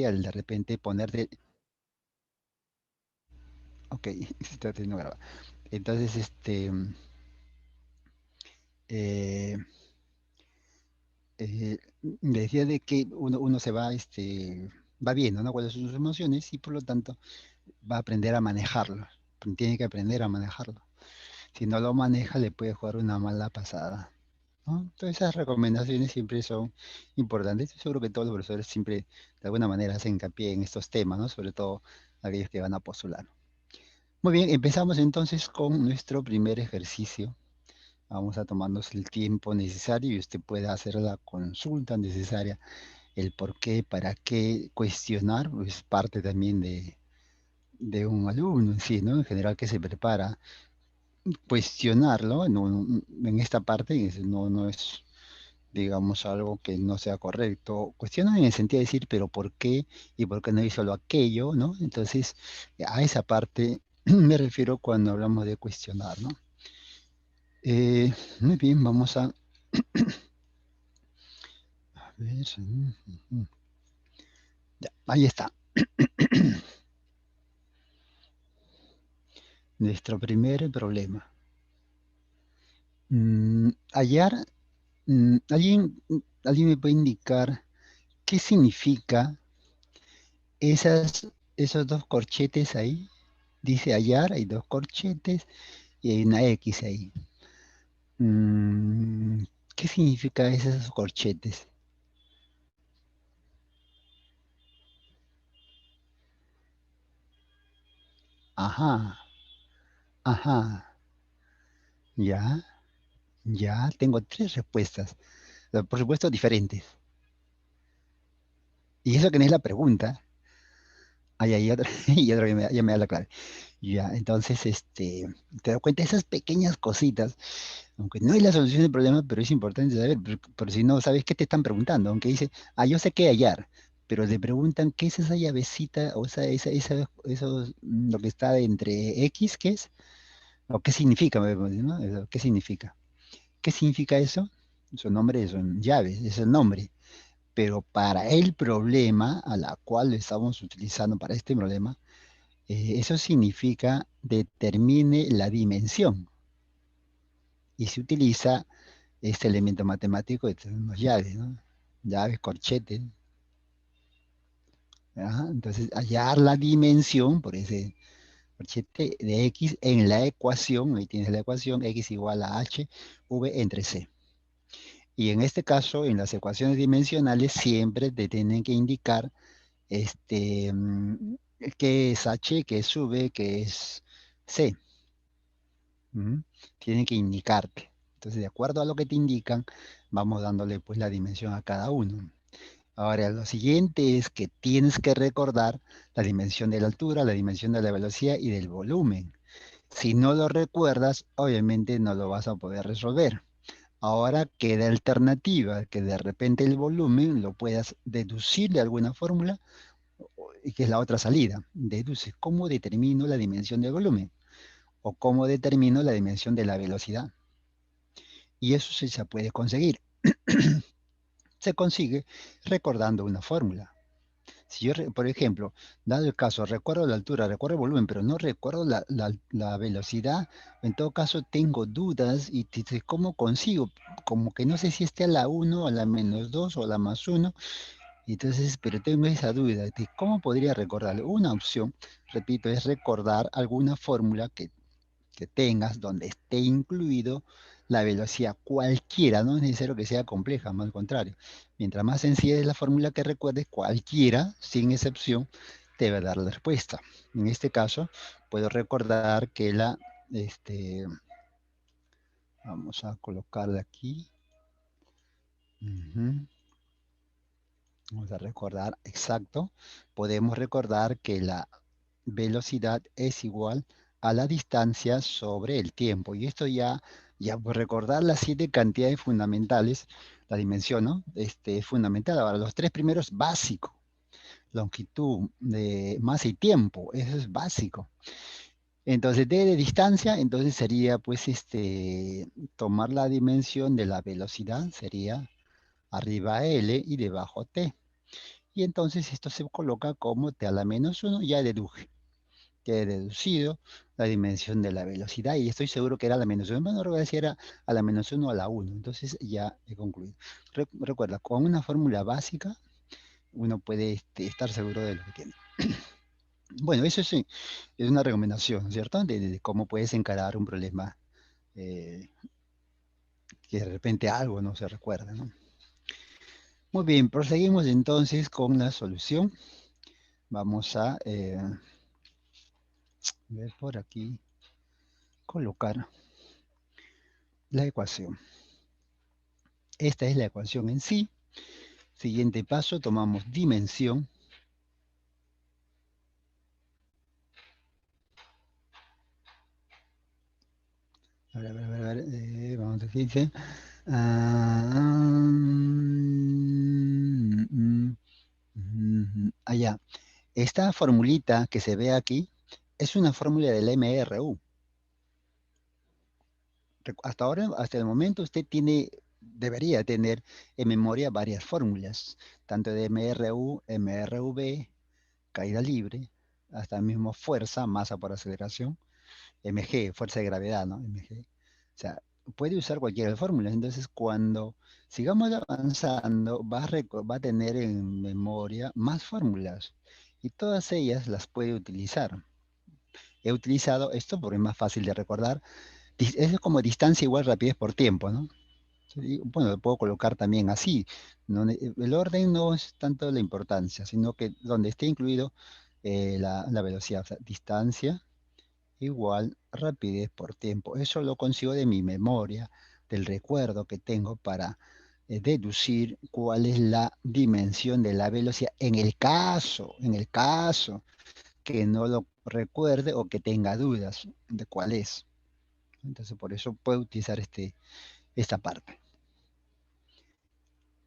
al de repente ponerte... Ok, está teniendo grabado. Entonces, eh, eh, decía de que uno se va, va viendo, ¿no? Cuáles son sus emociones y por lo tanto va a aprender a manejarlo. Tiene que aprender a manejarlo. Si no lo maneja, le puede jugar una mala pasada, ¿no? Todas esas recomendaciones siempre son importantes. Estoy seguro que todos los profesores siempre, de alguna manera, hacen hincapié en estos temas, ¿no? Sobre todo aquellos que van a postular. Muy bien, empezamos entonces con nuestro primer ejercicio. Vamos a tomarnos el tiempo necesario y usted puede hacer la consulta necesaria, el por qué, para qué, cuestionar, es parte también de un alumno en sí, ¿no? En general que se prepara. Cuestionarlo en esta parte no es, digamos, algo que no sea correcto. Cuestionan en el sentido de decir, pero ¿por qué? ¿Y por qué no hizo lo aquello? ¿No? Entonces, a esa parte me refiero cuando hablamos de cuestionar, ¿no? Muy bien, vamos a ver. Ya, ahí está. Nuestro primer problema. Hallar, ¿alguien me puede indicar qué significa esos dos corchetes ahí? Dice hallar, hay dos corchetes y hay una X ahí. Mm, ¿Qué significa esos corchetes? Ajá, ajá, ya, ya, tengo tres respuestas, por supuesto diferentes. Y eso que no es la pregunta, ahí hay otra, y otra que ya me da la clave. Ya, entonces, te das cuenta de esas pequeñas cositas, aunque no es la solución del problema, pero es importante saber, por si no sabes qué te están preguntando, aunque dice, yo sé qué hallar, pero te preguntan qué es esa llavecita, o lo que está entre X, ¿qué es? ¿O qué significa? ¿No? ¿Qué significa? ¿Qué significa eso? Su nombre son llaves, es el nombre. Pero para el problema a la cual lo estamos utilizando para este problema, eso significa determine la dimensión. Y se utiliza este elemento matemático que tenemos llaves, ¿no? Llaves, corchetes. ¿Ya? Entonces, hallar la dimensión por ese corchete de X en la ecuación, ahí tienes la ecuación, X igual a H, V entre C. Y en este caso, en las ecuaciones dimensionales, siempre te tienen que indicar este, mm, qué es H, qué es V, qué es C. ¿Mm? Tienen que indicarte. Entonces, de acuerdo a lo que te indican, vamos dándole pues la dimensión a cada uno. Ahora, lo siguiente es que tienes que recordar la dimensión de la altura, la dimensión de la velocidad y del volumen. Si no lo recuerdas, obviamente no lo vas a poder resolver. Ahora queda alternativa, que de repente el volumen lo puedas deducir de alguna fórmula, y que es la otra salida. Deduces cómo determino la dimensión del volumen o cómo determino la dimensión de la velocidad. Y eso sí se puede conseguir. Se consigue recordando una fórmula. Si yo, por ejemplo, dado el caso, recuerdo la altura, recuerdo el volumen, pero no recuerdo la velocidad, en todo caso tengo dudas y cómo consigo, como que no sé si esté a la uno, a la -2 o a la +1, y entonces, pero tengo esa duda de cómo podría recordarlo. Una opción, repito, es recordar alguna fórmula que tengas donde esté incluido la velocidad cualquiera, no es necesario que sea compleja, más al contrario. Mientras más sencilla es la fórmula que recuerdes, cualquiera, sin excepción, te va a dar la respuesta. En este caso, puedo recordar que vamos a colocarla aquí. Ujú. Vamos a recordar exacto. Podemos recordar que la velocidad es igual a la distancia sobre el tiempo. Y esto ya por recordar las siete cantidades fundamentales, la dimensión, ¿no? Es fundamental. Ahora, los tres primeros, básico. Longitud, masa y tiempo, eso es básico. Entonces, de distancia, entonces sería, pues, tomar la dimensión de la velocidad, sería arriba L y debajo T. Y entonces esto se coloca como t a la menos 1, ya deduje. Ya he deducido la dimensión de la velocidad y estoy seguro que era la menos 1. Bueno, no recuerdo si era a la menos 1 o a la 1. Entonces ya he concluido. Recuerda, con una fórmula básica uno puede estar seguro de lo que tiene. Bueno, eso es una recomendación, ¿cierto? De cómo puedes encarar un problema eh, que de repente algo no se recuerda, ¿no? Muy bien, proseguimos entonces con la solución. Vamos a ver por aquí, colocar la ecuación. Esta es la ecuación en sí. Siguiente paso, tomamos dimensión. A ver, a ver, a ver, vamos a ver qué dice. Allá. Esta formulita que se ve aquí es una fórmula del MRU. Hasta ahora, hasta el momento, usted debería tener en memoria varias fórmulas, tanto de MRU, MRV, caída libre, hasta mismo fuerza, masa por aceleración, mg, fuerza de gravedad, ¿no? Mg. O sea, puede usar cualquier fórmula. Entonces, cuando sigamos avanzando, va a tener en memoria más fórmulas y todas ellas las puede utilizar. He utilizado esto porque es más fácil de recordar. Es como distancia igual rapidez por tiempo, ¿no? Sí, bueno, lo puedo colocar también así. El orden no es tanto la importancia, sino que donde esté incluido la velocidad, o sea, distancia igual rapidez por tiempo. Eso lo consigo de mi memoria, del recuerdo que tengo para deducir cuál es la dimensión de la velocidad en el caso que no lo recuerde o que tenga dudas de cuál es. Entonces, por eso puedo utilizar esta parte.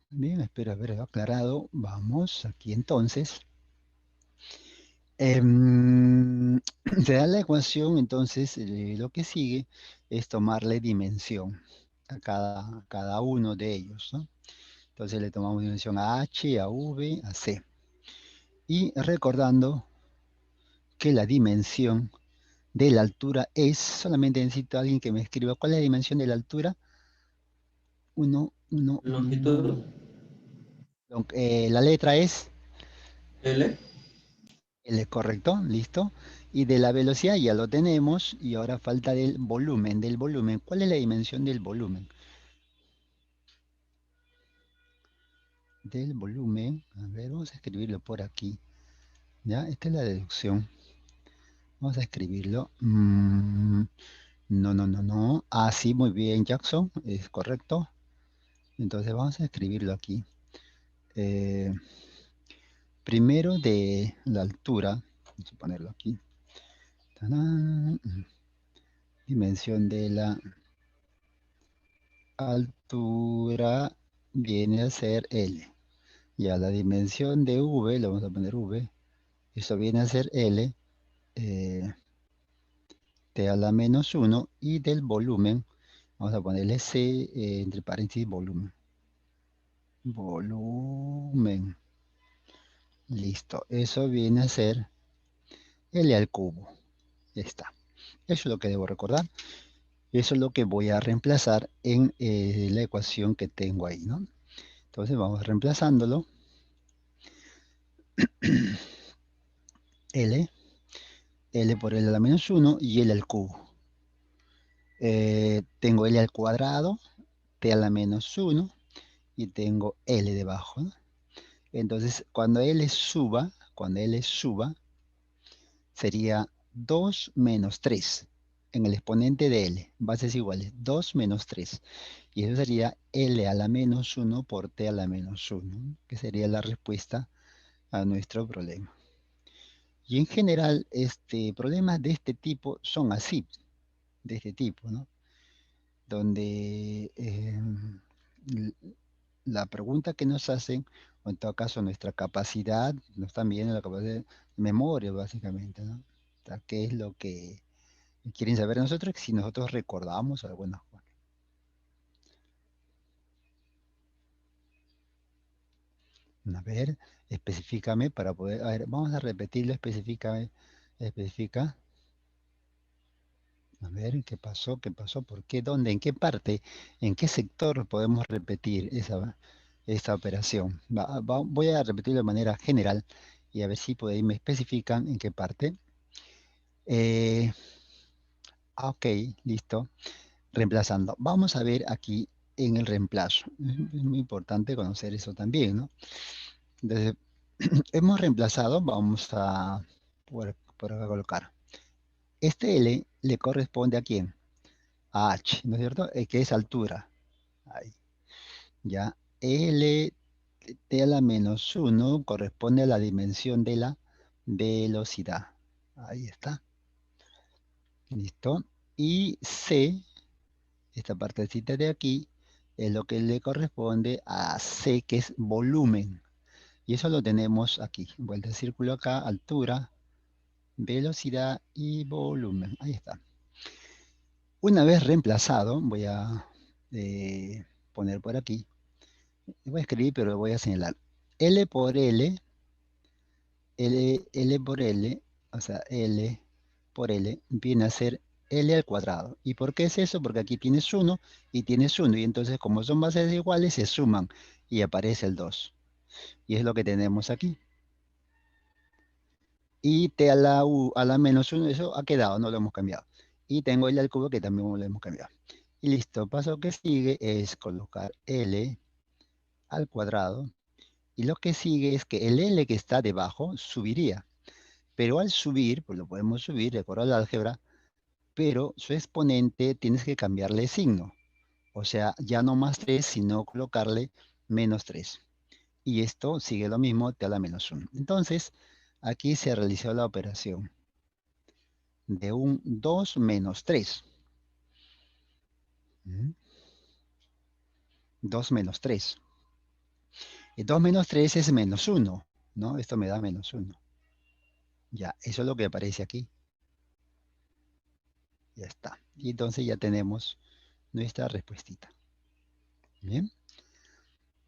Bien, espero haber aclarado. Vamos aquí entonces. Se da la ecuación, entonces lo que sigue es tomarle dimensión a cada uno de ellos, ¿no? Entonces le tomamos dimensión a H, a V, a C. Y recordando que la dimensión de la altura es, solamente necesito a alguien que me escriba cuál es la dimensión de la altura. Uno, uno, uno, Longitud uno. La letra es L. L, correcto, listo. Y de la velocidad ya lo tenemos y ahora falta del volumen, del volumen. ¿Cuál es la dimensión del volumen? Del volumen, a ver, vamos a escribirlo por aquí. Ya, esta es la deducción. Vamos a escribirlo. No, no, no, no. Ah, sí, muy bien, Jackson, es correcto. Entonces vamos a escribirlo aquí. Eh, Primero de la altura, vamos a ponerlo aquí. ¡Tarán! Dimensión de la altura viene a ser L. Ya la dimensión de V, le vamos a poner V, eso viene a ser L, eh, T a la menos 1, y del volumen, vamos a ponerle C, entre paréntesis, volumen. Volumen. Listo. Eso viene a ser L al cubo. Ya está. Eso es lo que debo recordar. Eso es lo que voy a reemplazar en la ecuación que tengo ahí, ¿no? Entonces vamos reemplazándolo. L, L por L a la menos 1 y L al cubo. Tengo L al cuadrado, T a la menos 1 y tengo L debajo, ¿no? Entonces, cuando L suba, sería 2 menos 3 en el exponente de L, bases iguales, 2 menos 3. Y eso sería L a la menos 1 por T a la menos 1, que sería la respuesta a nuestro problema. Y en general, problemas de este tipo son así, de este tipo, ¿no? Donde la pregunta que nos hacen, o en todo caso nuestra capacidad, nos están midiendo la capacidad de memoria, básicamente, ¿no? O sea, ¿qué es lo que quieren saber de nosotros? Si nosotros recordamos algunas cosas. A ver, específicame para poder... A ver, vamos a repetirlo, específicame, especifica. A ver, ¿qué pasó? ¿Qué pasó? ¿Por qué? ¿Dónde? ¿En qué parte? ¿En qué sector podemos repetir esa operación? Voy a repetirlo de manera general y a ver si por ahí me especifican en qué parte. Eh, ok, listo. Reemplazando. Vamos a ver aquí en el reemplazo. Es muy importante conocer eso también, ¿no? Entonces, hemos reemplazado, vamos a por acá colocar. Este L le corresponde a quién? A H, ¿no es cierto? Que es altura. Ahí, ya. L t a la menos uno corresponde a la dimensión de la velocidad. Ahí está. Listo. Y C, esta partecita de aquí, es lo que le corresponde a C, que es volumen. Y eso lo tenemos aquí. Vuelta de círculo acá, altura, velocidad y volumen. Ahí está. Una vez reemplazado, voy a poner por aquí. Voy a escribir, pero voy a señalar. L por L, L por L, o sea, L por L, viene a ser L al cuadrado. ¿Y por qué es eso? Porque aquí tienes uno y tienes uno. Y entonces, como son bases iguales, se suman y aparece el 2. Y es lo que tenemos aquí. Y t a la menos uno, eso ha quedado, no lo hemos cambiado. Y tengo L al cubo que también lo hemos cambiado. Y listo, paso que sigue es colocar L al cuadrado. Y lo que sigue es que el L que está debajo subiría. Pero al subir, pues lo podemos subir, de acuerdo al álgebra, pero su exponente tienes que cambiarle signo. O sea, ya no más 3, sino colocarle menos 3. Y esto sigue lo mismo, te da la menos 1. Entonces, aquí se realizó la operación de un 2 menos 3. 2 menos 3. Y 2 menos 3 es menos 1, ¿no? Esto me da menos 1. Ya, eso es lo que aparece aquí. Ya está. Y entonces ya tenemos nuestra respuestita. Bien.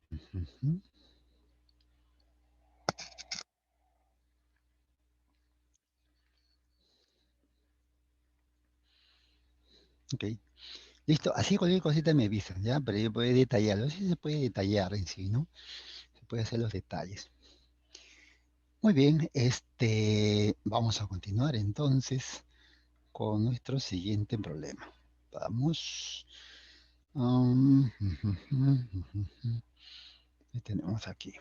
Ujú. Ok. Listo. Así cualquier cosita me avisan, ¿ya? Pero yo puedo detallarlo. Sí se puede detallar en sí, ¿no? Se puede hacer los detalles. Muy bien. Vamos a continuar entonces con nuestro siguiente problema. Vamos. ¿Qué tenemos aquí?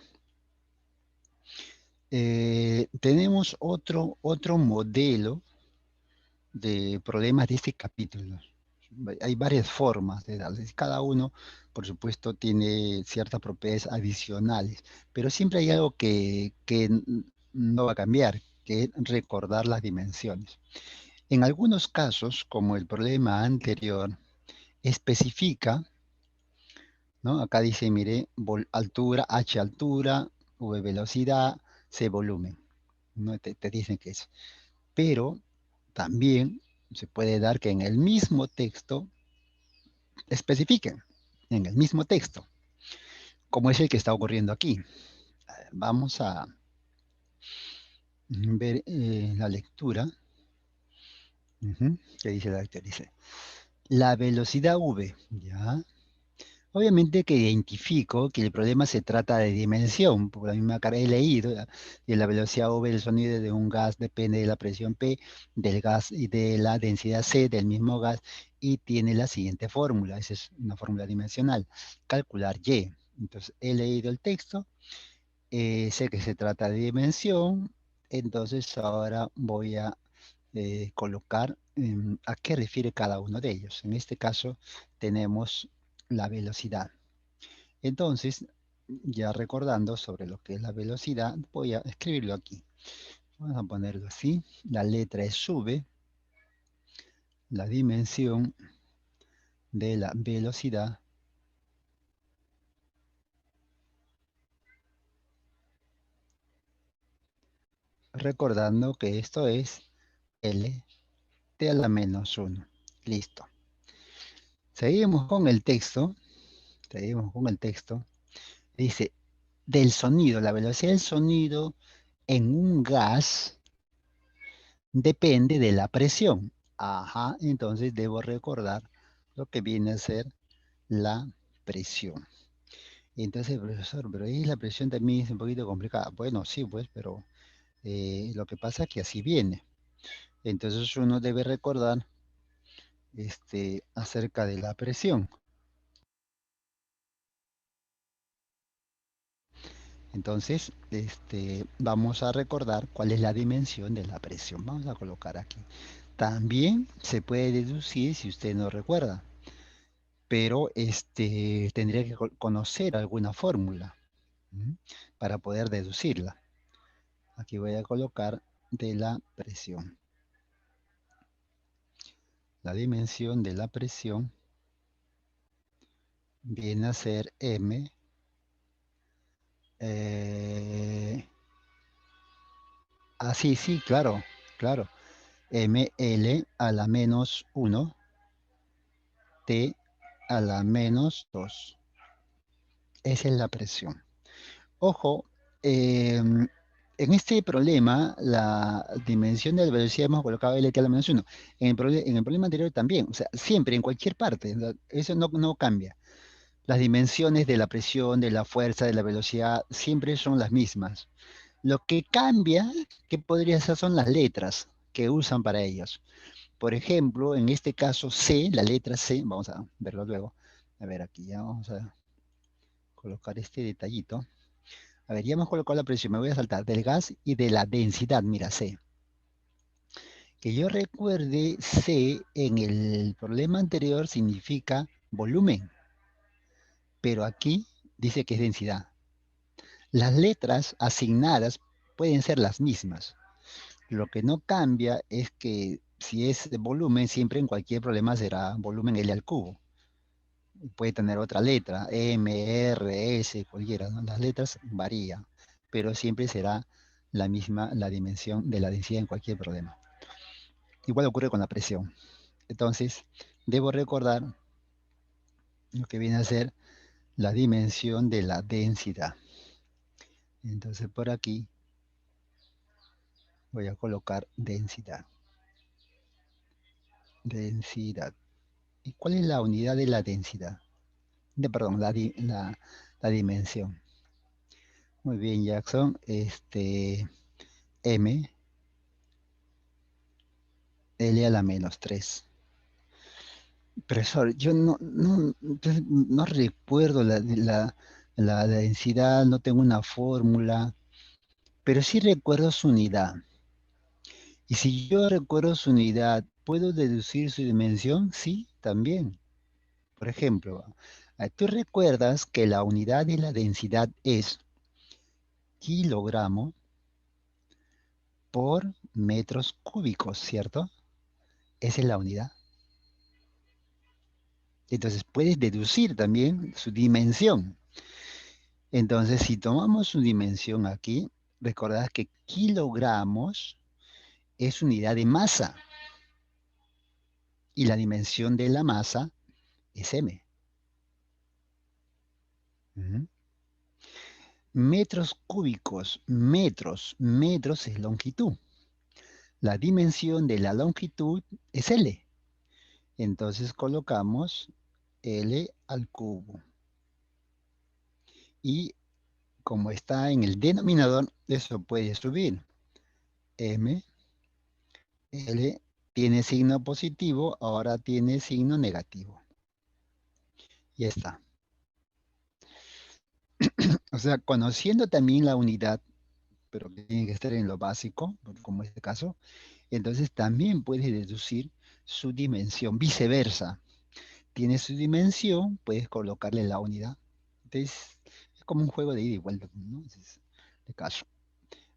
Tenemos otro modelo de problemas de este capítulo. Hay varias formas de darles. Cada uno, por supuesto, tiene ciertas propiedades adicionales, pero siempre hay algo que no va a cambiar, que es recordar las dimensiones. En algunos casos, como el problema anterior, especifica, ¿no? Acá dice, mire, altura, h altura, v velocidad, c volumen. ¿No? Te dicen que es. Pero también se puede dar que en el mismo texto especifiquen, en el mismo texto, como es el que está ocurriendo aquí. Vamos a ver la lectura. ¿Qué dice la lectura? Dice, la velocidad v, ¿ya? Obviamente que identifico que el problema se trata de dimensión, por la misma cara he leído, ¿ya? Y la velocidad v del sonido de un gas depende de la presión P, del gas y de la densidad C del mismo gas, y tiene la siguiente fórmula, esa es una fórmula dimensional, calcular Y. Entonces he leído el texto, sé que se trata de dimensión, entonces ahora voy a colocar a qué refiere cada uno de ellos. En este caso tenemos la velocidad. Entonces, ya recordando sobre lo que es la velocidad, voy a escribirlo aquí. Vamos a ponerlo así. La letra es sube, la dimensión de la velocidad, recordando que esto es L t a la menos 1. Listo. Seguimos con el texto. Seguimos con el texto. Dice, del sonido. La velocidad del sonido en un gas depende de la presión. Ajá, entonces debo recordar lo que viene a ser la presión. Entonces, profesor, pero ahí la presión también es un poquito complicada. Bueno, sí, pues, pero lo que pasa es que así viene. Entonces uno debe recordar acerca de la presión. Entonces, vamos a recordar cuál es la dimensión de la presión. Vamos a colocar aquí. También se puede deducir si usted no recuerda, pero tendría que conocer alguna fórmula, ¿m? Para poder deducirla. Aquí voy a colocar de la presión. La dimensión de la presión viene a ser M. Sí, sí, claro, claro. ML a la menos 1, T a la menos 2. Esa es la presión. Ojo, en este problema, la dimensión de la velocidad hemos colocado LT a la menos 1. En el problema anterior también, o sea, siempre, en cualquier parte, ¿no? Eso no cambia. Las dimensiones de la presión, de la fuerza, de la velocidad, siempre son las mismas. Lo que cambia, que podría ser, son las letras que usan para ellos. Por ejemplo, en este caso C, la letra C, vamos a verlo luego. A ver, aquí ya vamos a colocar este detallito. A ver, ya hemos colocado la presión, me voy a saltar del gas y de la densidad, mira, C. Que yo recuerde, C en el problema anterior significa volumen, pero aquí dice que es densidad. Las letras asignadas pueden ser las mismas. Lo que no cambia es que si es de volumen, siempre en cualquier problema será volumen L al cubo. Puede tener otra letra, M, R, S, cualquiera, ¿no? Las letras varían, pero siempre será la misma la dimensión de la densidad en cualquier problema. Igual ocurre con la presión. Entonces, debo recordar lo que viene a ser la dimensión de la densidad. Entonces, por aquí voy a colocar densidad. Densidad. ¿Y cuál es la unidad de la densidad? Perdón, la dimensión. Muy bien, Jackson. M, L a la menos 3. Profesor, yo no recuerdo la densidad, no tengo una fórmula, pero sí recuerdo su unidad. Y si yo recuerdo su unidad, ¿puedo deducir su dimensión? Sí, también. Por ejemplo, tú recuerdas que la unidad de la densidad es kilogramo por metros cúbicos, ¿cierto? Esa es la unidad. Entonces puedes deducir también su dimensión. Entonces, si tomamos su dimensión aquí, recordad que kilogramos es unidad de masa y la dimensión de la masa es m. Ujú. Metros cúbicos, metros es longitud. La dimensión de la longitud es L. Entonces colocamos L al cubo. Y como está en el denominador, eso puede subir. M, L tiene signo positivo, ahora tiene signo negativo. Ya está. O sea, conociendo también la unidad, pero que tiene que estar en lo básico, como en este caso, entonces también puedes deducir su dimensión. Viceversa, tiene su dimensión, puedes colocarle la unidad. Entonces, es como un juego de ida y vuelta, ¿no? Ese es el caso.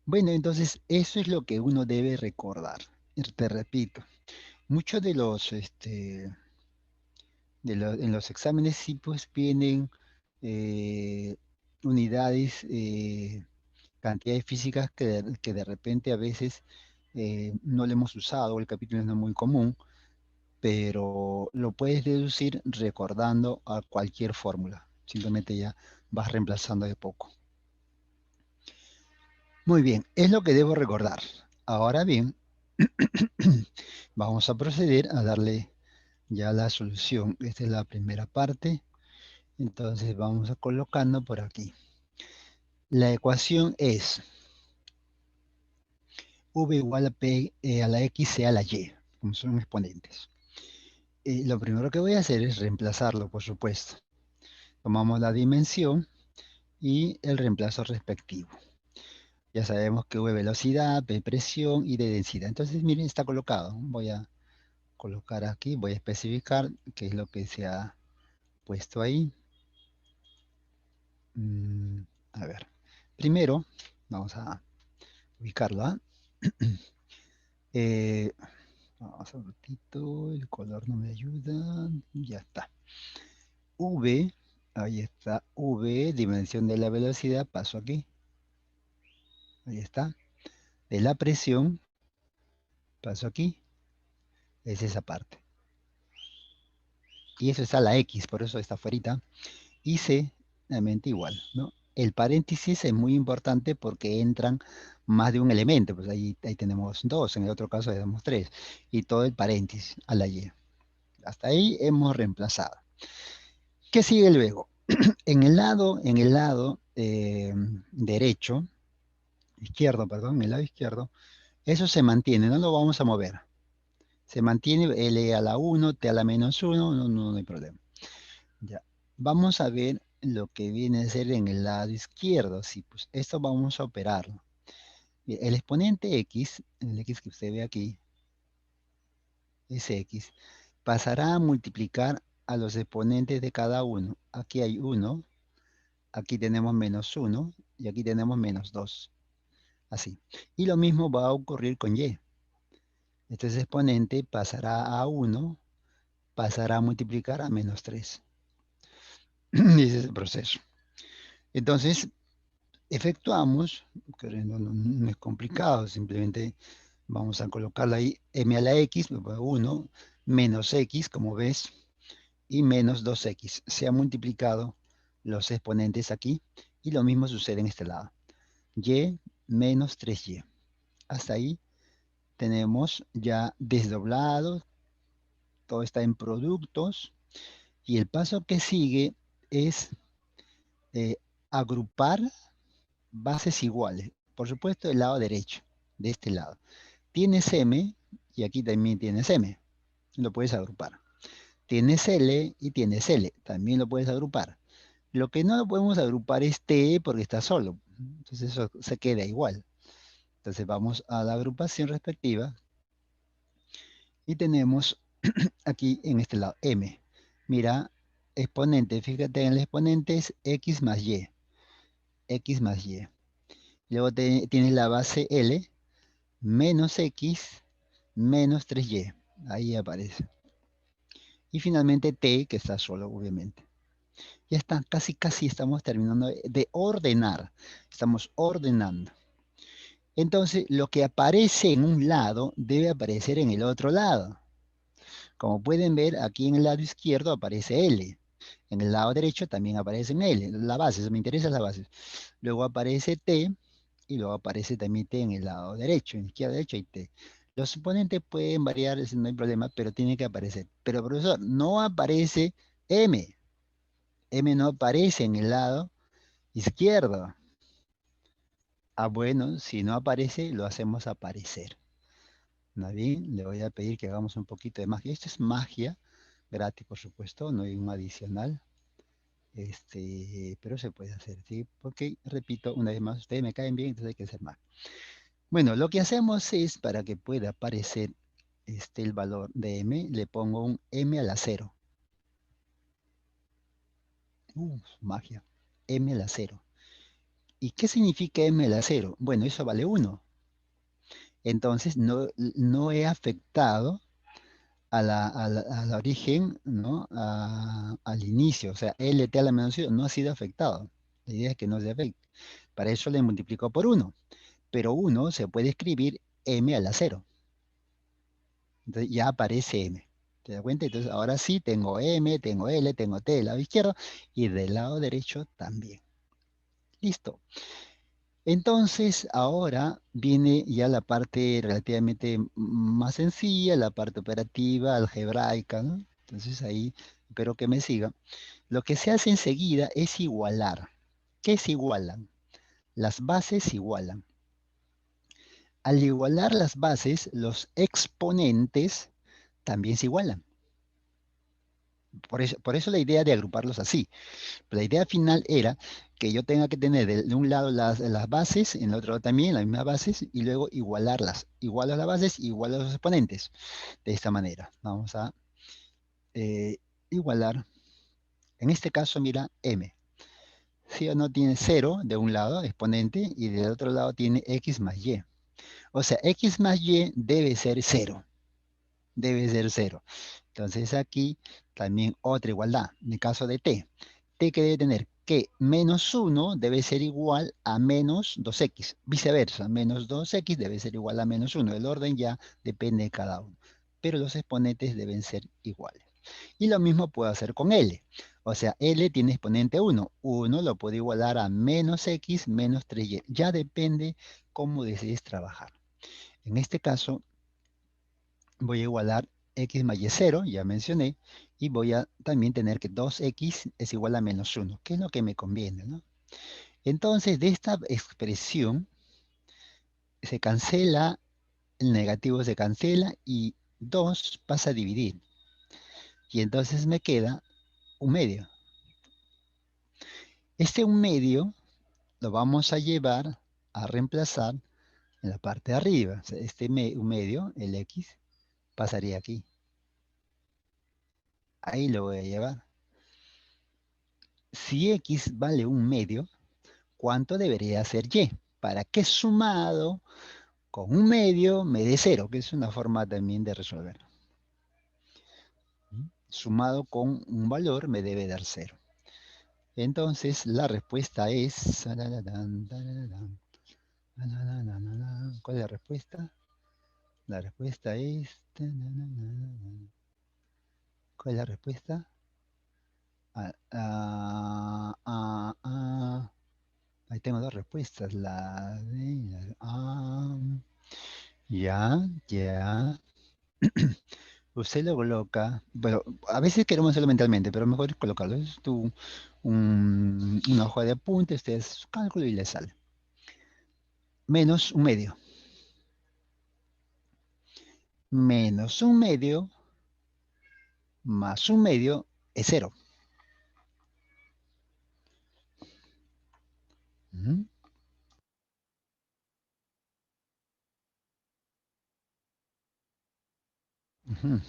Bueno, entonces eso es lo que uno debe recordar. Y te repito, muchos en los exámenes sí pues vienen eh, unidades, cantidades físicas que de repente a veces no le hemos usado, el capítulo no es muy común, pero lo puedes deducir recordando a cualquier fórmula. Simplemente ya vas reemplazando de poco. Muy bien, es lo que debo recordar. Ahora bien, vamos a proceder a darle ya la solución. Esta es la primera parte. Entonces vamos a colocando por aquí. La ecuación es v igual a p a la x a la y, como son exponentes. Lo primero que voy a hacer es reemplazarlo, por supuesto. Tomamos la dimensión y el reemplazo respectivo. Ya sabemos que V velocidad, P presión y de densidad. Entonces, miren, está colocado. Voy a colocar aquí, voy a especificar qué es lo que se ha puesto ahí. A ver, primero vamos a ubicarlo. ¿Ah? Eh, vamos a un ratito, el color no me ayuda. Ya está. V, ahí está. V, dimensión de la velocidad, paso aquí. Ahí está. De la presión, paso aquí. Es esa parte. Y eso está la X, por eso está afuera. Y C, nuevamente igual, ¿no? El paréntesis es muy importante porque entran más de un elemento, pues ahí tenemos dos, en el otro caso tenemos tres, y todo el paréntesis a la Y. Hasta ahí hemos reemplazado. ¿Qué sigue luego? En el lado derecho, izquierdo, perdón, en el lado izquierdo, eso se mantiene, no lo vamos a mover. Se mantiene L a la 1, T a la menos 1, no hay problema. Ya. Vamos a ver lo que viene a ser en el lado izquierdo. Sí, pues esto vamos a operarlo. Bien, el exponente x, el x que usted ve aquí, es x, pasará a multiplicar a los exponentes de cada uno. Aquí hay 1, aquí tenemos menos 1 y aquí tenemos menos 2. Así. Y lo mismo va a ocurrir con y. Este exponente pasará a 1, pasará a multiplicar a menos 3. Y ese es el proceso. Entonces, efectuamos, que no es complicado, simplemente vamos a colocarla ahí, m a la x, 1, menos x, como ves, y menos 2x. Se han multiplicado los exponentes aquí, y lo mismo sucede en este lado. Y menos 3y. Hasta ahí tenemos ya desdoblado, todo está en productos, y el paso que sigue es eh, agrupar bases iguales. Por supuesto, el lado derecho, de este lado. Tienes M y aquí también tienes M. Lo puedes agrupar. Tienes L y tienes L. También lo puedes agrupar. Lo que no lo podemos agrupar es T porque está solo. Entonces eso se queda igual. Entonces vamos a la agrupación respectiva y tenemos aquí en este lado M. Mira, exponente. Fíjate en el exponente es X más Y. X más Y. Luego tienes la base L menos X menos 3y. Ahí aparece. Y finalmente t, que está solo, obviamente. Ya está, casi estamos terminando de ordenar. Estamos ordenando. Entonces, lo que aparece en un lado debe aparecer en el otro lado. Como pueden ver, aquí en el lado izquierdo aparece L. En el lado derecho también aparece L. La base, eso me interesa la base. Luego aparece T y luego aparece también T en el lado derecho. En izquierda, derecha y T. Los suponentes pueden variar, no hay problema, pero tiene que aparecer. Pero profesor, no aparece M. M no aparece en el lado izquierdo. Ah, bueno, si no aparece, lo hacemos aparecer. ¿No bien? Le voy a pedir que hagamos un poquito de magia. Esto es magia, gratis, por supuesto, no hay un adicional. Pero se puede hacer, ¿sí? Porque, repito, una vez más, ustedes me caen bien, entonces hay que hacer más. Bueno, lo que hacemos es, para que pueda aparecer el valor de m, le pongo un m a la 0. Magia. M a la 0. ¿Y qué significa m a la 0? Bueno, eso vale 1. Entonces, no he afectado al origen, ¿no? Al inicio, o sea, LT a la menos 0 no ha sido afectado. La idea es que no se afecte. Para eso le multiplico por 1. Pero 1 se puede escribir m a la 0. Entonces ya aparece m. ¿Te das cuenta? Entonces ahora sí tengo m, tengo l, tengo t del lado izquierdo y del lado derecho también. Listo. Entonces, ahora viene ya la parte relativamente más sencilla, la parte operativa, algebraica, ¿no? Entonces ahí espero que me siga. Lo que se hace enseguida es igualar. ¿Qué se igualan? Las bases se igualan. Al igualar las bases, los exponentes también se igualan. Por eso la idea de agruparlos así. La idea final era que yo tenga que tener de un lado las bases, en el otro lado también las mismas bases, y luego igualarlas. Igualo las bases, igualo los exponentes. De esta manera. Vamos a eh, igualar. En este caso, mira, m. ¿Sí o no? Tiene cero de un lado, exponente, y del otro lado tiene x más y. O sea, x más y debe ser cero. Debe ser cero. Entonces aquí también otra igualdad. En el caso de t que debe tener que menos uno debe ser igual a menos 2x. Viceversa, menos 2x debe ser igual a menos uno. El orden ya depende de cada uno. Pero los exponentes deben ser iguales. Y lo mismo puedo hacer con L. O sea, L tiene exponente uno. Uno lo puedo igualar a menos x menos 3y. Ya depende cómo desees trabajar. En este caso, voy a igualar x más y cero, ya mencioné, y voy a también tener que 2x es igual a menos uno, que es lo que me conviene, ¿no? Entonces, de esta expresión se cancela, el negativo se cancela y 2 pasa a dividir. Y entonces me queda un medio. Este un medio lo vamos a llevar a reemplazar en la parte de arriba. O sea, un medio, el x, pasaría aquí. Ahí lo voy a llevar. Si x vale un medio, ¿cuánto debería ser y? Para que sumado con un medio me dé cero, que es una forma también de resolver. Sumado con un valor me debe dar cero. Entonces la respuesta es... ¿Cuál es la respuesta? La respuesta es... ¿Cuál es la respuesta? Ahí tengo dos respuestas. Ya, ya. Usted lo coloca, bueno, a veces queremos hacerlo mentalmente, pero mejor es colocarlo. Es una hoja de apunte, usted hace su cálculo y le sale. Menos un medio. Menos un medio más un medio es cero. Ujú, ujú,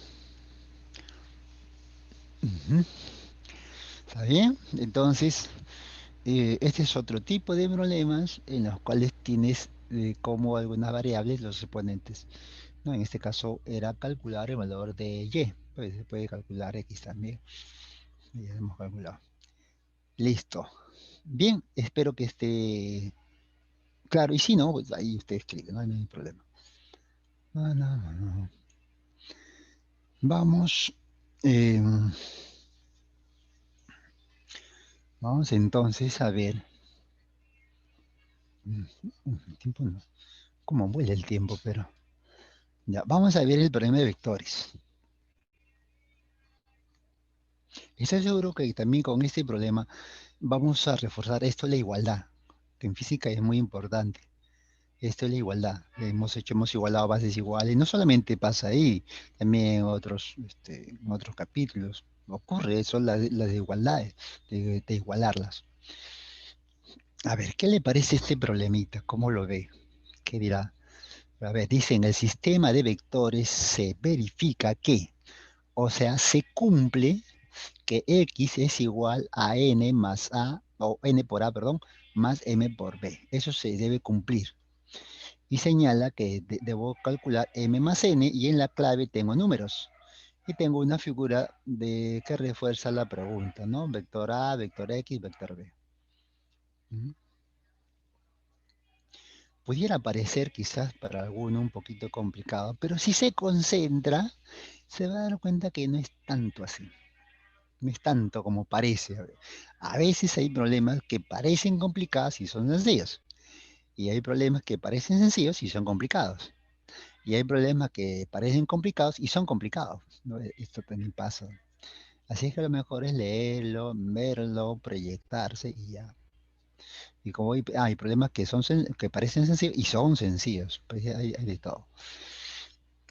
ujú. ¿Está bien? Entonces, este es otro tipo de problemas en los cuales tienes como algunas variables los exponentes. ¿No? En este caso era calcular el valor de y. Pues se puede calcular x también. Ya hemos calculado. Listo. Bien, espero que esté claro. Y si no, pues ahí usted escribe, no hay ningún problema. No, no, no, no. Vamos. eh, vamos entonces a ver. El tiempo no. ¿Cómo vuela el tiempo? Pero. Ya, vamos a ver el problema de vectores. Estoy seguro que también con este problema vamos a reforzar esto, la igualdad, que en física es muy importante. Esto es la igualdad. Hemos igualado bases iguales. No solamente pasa ahí, también en otros capítulos. Ocurre eso, las desigualdades, de igualarlas. A ver, ¿qué le parece este problemita? ¿Cómo lo ve? ¿Qué dirá? A ver, dice, en el sistema de vectores se verifica que, o sea, se cumple que x es igual a n más a, o n por a, perdón, más m por b. Eso se debe cumplir. Y señala que debo calcular m más n y en la clave tengo números. Y tengo una figura que refuerza la pregunta, ¿no? Vector A, vector X, vector B. ¿Mm? Pudiera parecer quizás para alguno un poquito complicado, pero si se concentra, se va a dar cuenta que no es tanto así. No es tanto como parece. A veces hay problemas que parecen complicados y son sencillos. Y hay problemas que parecen sencillos y son complicados. Y hay problemas que parecen complicados y son complicados, ¿no? Esto también pasa. Así es que lo mejor es leerlo, verlo, proyectarse y ya. Y como hay problemas que que parecen sencillos y son sencillos, pues hay de todo.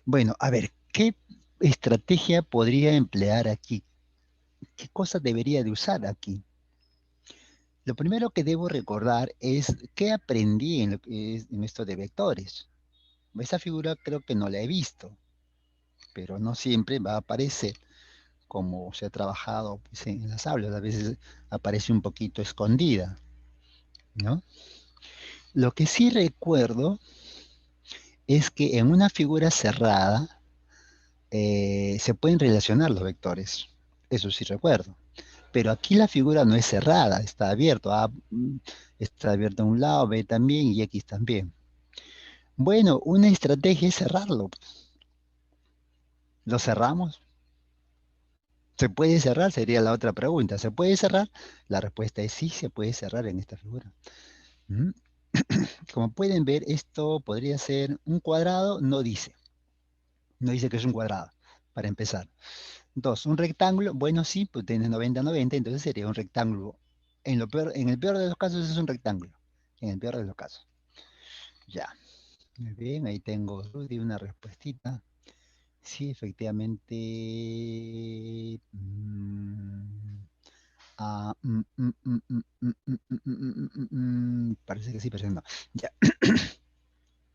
Bueno, a ver, ¿qué estrategia podría emplear aquí? ¿Qué cosas debería de usar aquí? Lo primero que debo recordar es qué aprendí en, en esto de vectores. Esa figura creo que no la he visto, pero no siempre va a aparecer como se ha trabajado pues, en las aulas. A veces aparece un poquito escondida, ¿no? Lo que sí recuerdo es que en una figura cerrada se pueden relacionar los vectores. Eso sí recuerdo. Pero aquí la figura no es cerrada, está abierto. Está abierto a un lado, B también y X también. Bueno, una estrategia es cerrarlo. ¿Lo cerramos? ¿Se puede cerrar? Sería la otra pregunta. ¿Se puede cerrar? La respuesta es sí, se puede cerrar en esta figura. ¿Mm? Como pueden ver, esto podría ser un cuadrado, no dice. No dice que es un cuadrado, para empezar. Dos, un rectángulo, bueno, sí, pues tiene 90-90, entonces sería un rectángulo. En el peor de los casos es un rectángulo. En el peor de los casos. Ya. Muy bien, ahí tengo Rudy, una respuestita. Sí, efectivamente. Parece que sí, pero no. Ya.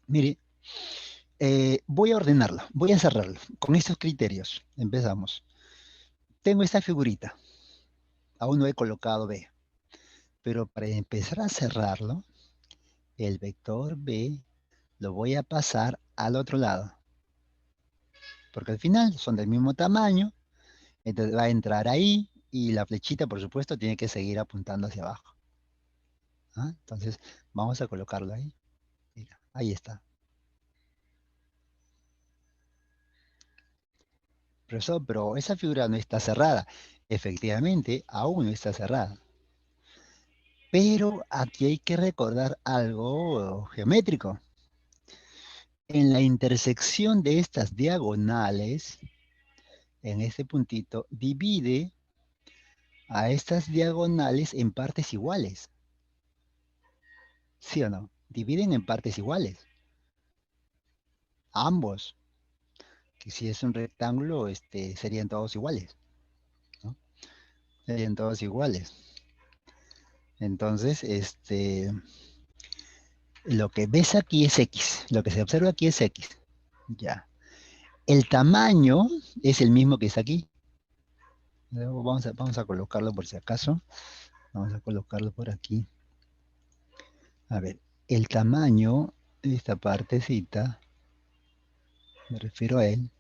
Mire, voy a ordenarlo, voy a cerrarlo. Con estos criterios, empezamos. Tengo esta figurita, aún no he colocado B, pero para empezar a cerrarlo, el vector B lo voy a pasar al otro lado, porque al final son del mismo tamaño, entonces va a entrar ahí y la flechita, por supuesto, tiene que seguir apuntando hacia abajo. ¿Ah? Entonces, vamos a colocarlo ahí. Mira, ahí está. Profesor, pero esa figura no está cerrada. Efectivamente, aún no está cerrada. Pero aquí hay que recordar algo geométrico. En la intersección de estas diagonales, en este puntito, divide a estas diagonales en partes iguales. ¿Sí o no? Dividen en partes iguales. Ambos. Que si es un rectángulo, serían todos iguales, ¿no? Serían todos iguales. Entonces, lo que ves aquí es X. Lo que se observa aquí es X. Ya. El tamaño es el mismo que está aquí. Luego vamos a colocarlo por si acaso. Vamos a colocarlo por aquí. A ver, el tamaño de esta partecita, me refiero a él,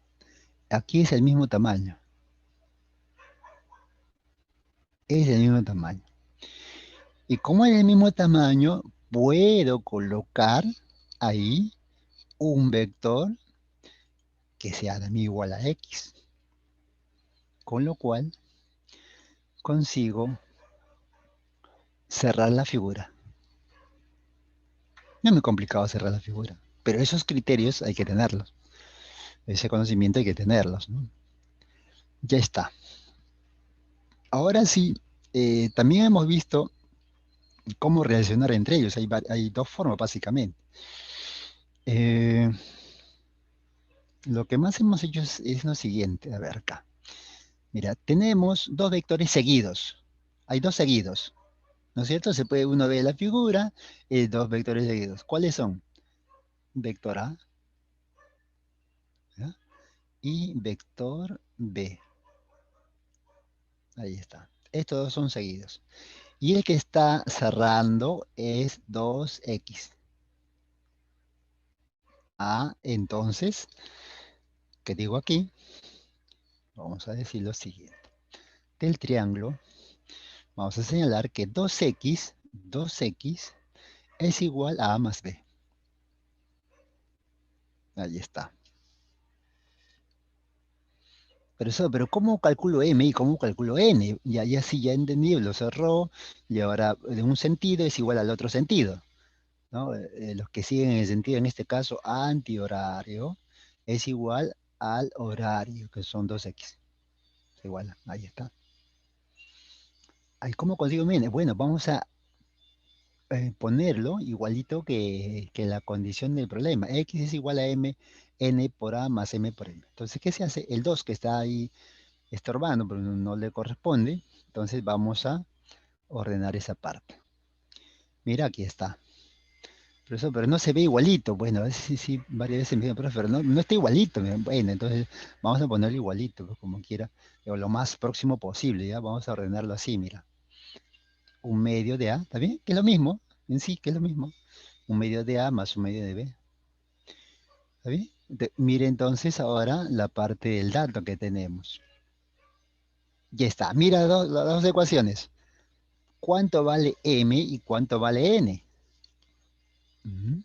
aquí es el mismo tamaño. Es el mismo tamaño. Y como es el mismo tamaño, puedo colocar ahí un vector que sea también igual a X. Con lo cual consigo cerrar la figura. No es muy complicado cerrar la figura, pero esos criterios hay que tenerlos. Ese conocimiento hay que tenerlos, ¿no? Ya está. Ahora sí, también hemos visto cómo relacionar entre ellos. Hay dos formas, básicamente. Eh, lo que más hemos hecho es lo siguiente. A ver acá. Mira, tenemos dos vectores seguidos. Hay dos seguidos, ¿no es cierto? Se puede uno ver la figura, dos vectores seguidos. ¿Cuáles son? Vector A, ¿ya? Y vector B. Ahí está. Estos dos son seguidos. Y el que está cerrando es 2x. Ah, entonces, ¿qué digo aquí? Vamos a decir lo siguiente. Del triángulo, vamos a señalar que 2x es igual a A más B. Ahí está. Pero ¿cómo calculo M y cómo calculo N? Ya sí, ya entendí, lo cerró, y ahora de un sentido es igual al otro sentido. ¿no? Los que siguen en el sentido, en este caso, antihorario, es igual al horario, que son 2x. Se iguala, ahí está. Ay, ¿cómo consigo n? Bueno, vamos a ponerlo igualito que la condición del problema. X es igual a m, n por a más m por n. Entonces, ¿qué se hace? El 2 que está ahí estorbando, pero no le corresponde. Entonces vamos a ordenar esa parte. Mira, aquí está. Profesor, pero no se ve igualito. Bueno, a veces sí, sí, varias veces me dicen, profe, pero no está igualito. Bueno, entonces vamos a ponerlo igualito, pues, como quiera, o lo más próximo posible, ¿ya? Vamos a ordenarlo así, mira. Un medio de A, ¿está bien? Que es lo mismo, en sí, que es lo mismo. Un medio de A más un medio de B. ¿Está bien? Mire entonces ahora la parte del dato que tenemos. Ya está. Mira las dos ecuaciones. ¿Cuánto vale M y cuánto vale N? Ujú.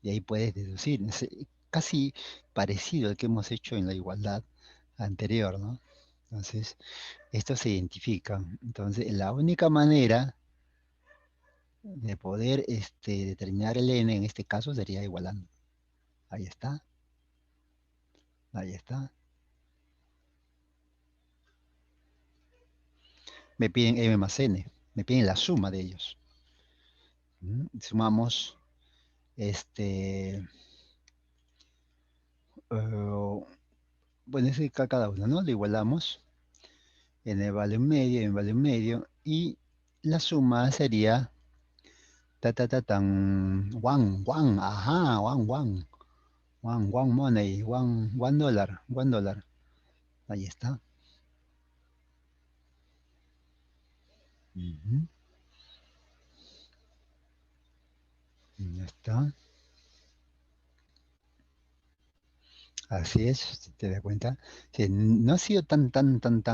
Y ahí puedes deducir. Es casi parecido al que hemos hecho en la igualdad anterior, ¿no? Entonces, esto se identifica. Entonces, la única manera de poder determinar el N en este caso sería igualando. Ahí está. Ahí está. Me piden M más N. Me piden la suma de ellos. Sumamos este. Bueno, es que cada uno, ¿no? Lo igualamos. N vale un medio, N vale un medio. Y la suma sería. Ta ta ta tan. One, ajá, one. One money, one dollar, $1. Ahí está. Ujú. Ya está. Así es, si te das cuenta. Sí, no ha sido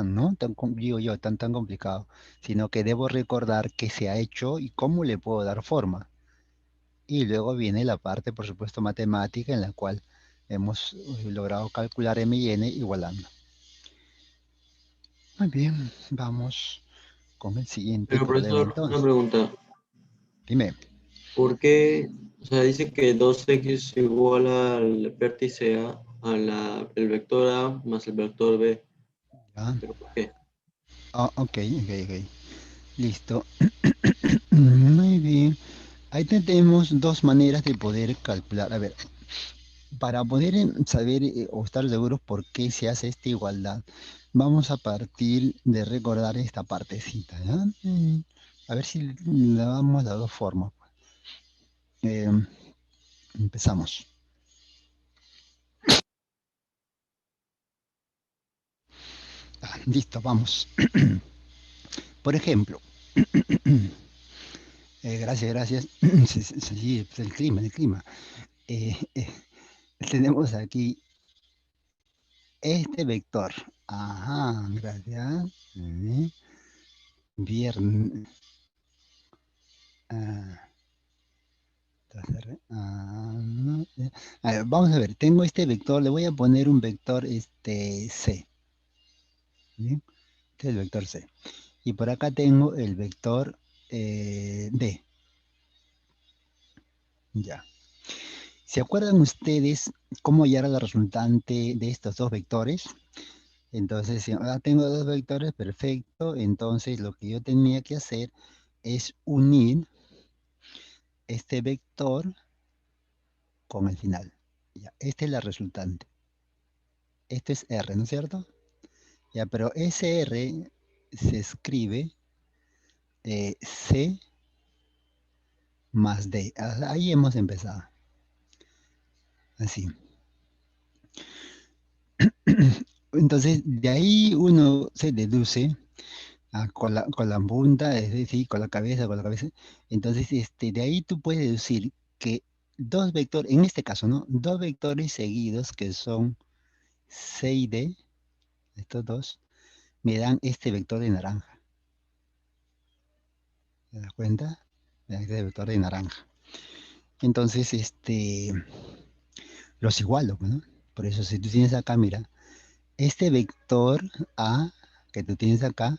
¿no? Digo yo, tan complicado, sino que debo recordar qué se ha hecho y cómo le puedo dar forma. Y luego viene la parte, por supuesto, matemática en la cual hemos logrado calcular m y n igualando. Muy bien, vamos con el siguiente Pero problema profesor, una entonces. pregunta. Dime, ¿Por qué? O sea, dice que 2x igual al vértice A, el vector A más el vector B. ¿ya? ¿Pero por qué? Ah, ok. Listo. Muy bien. Ahí tenemos dos maneras de poder calcular. A ver, para poder saber o estar seguros por qué se hace esta igualdad, vamos a partir de recordar esta partecita, ¿ya? A ver si la damos de dos formas. Eh, empezamos. Listo, vamos. Por ejemplo, gracias. Sí, pues el clima. Eh, eh, tenemos aquí este vector. Ajá, gracias. Viernes. Ah, no, a ver, vamos a ver, tengo este vector, le voy a poner un vector C. ¿Bien? Este es el vector C. Y por acá tengo el vector D. Ya. ¿Se acuerdan ustedes cómo hallar la resultante de estos dos vectores? Entonces, si tengo dos vectores, perfecto. Entonces, lo que yo tenía que hacer es unir este vector con el final. Ya, esta es la resultante. Esto es R, ¿no es cierto? Ya, pero ese R se escribe C más D. Ahí hemos empezado. Así. Entonces, de ahí uno se deduce con la punta, es decir, con la cabeza. Entonces, de ahí tú puedes deducir que dos vectores, en este caso, ¿no? Dos vectores seguidos que son C y D, estos dos, me dan este vector de naranja. ¿Te das cuenta? Me dan este vector de naranja. Entonces, los igualo, pues, ¿no? Por eso, si tú tienes acá, mira, este vector A que tú tienes acá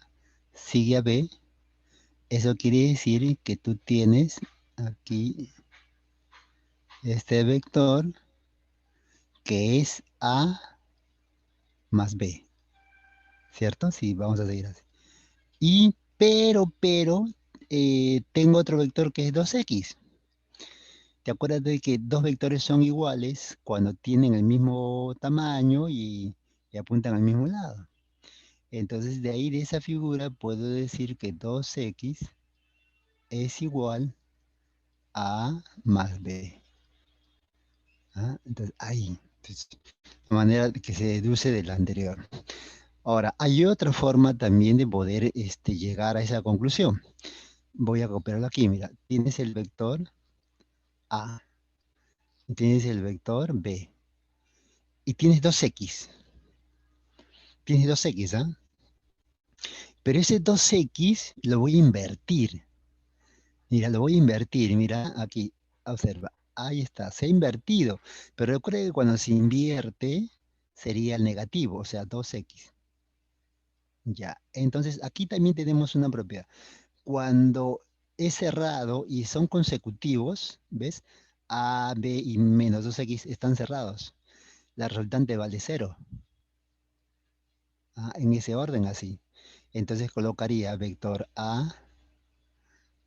sigue a B. Eso quiere decir que tú tienes aquí. este vector que es A más B, ¿cierto? Sí, vamos a seguir así. Y, pero, tengo otro vector que es 2x. ¿Te acuerdas de que dos vectores son iguales cuando tienen el mismo tamaño y apuntan al mismo lado? Entonces, de ahí, de esa figura, puedo decir que 2x es igual a más b. ¿Ah? Entonces, ahí. Entonces, de manera que se deduce de la anterior. Ahora, hay otra forma también de poder llegar a esa conclusión. Voy a copiarlo aquí, mira. Tienes el vector A, y tienes el vector B, y tienes 2x. Tienes 2x, ¿ah? Pero ese 2x lo voy a invertir. Mira, lo voy a invertir. Mira, aquí, observa. Ahí está, se ha invertido. Pero recuerda que cuando se invierte sería el negativo, o sea, 2x. Ya, entonces aquí también tenemos una propiedad. Cuando es cerrado y son consecutivos, ¿ves? A, B y menos 2x están cerrados. La resultante vale cero. Ah, en ese orden así. Entonces colocaría vector A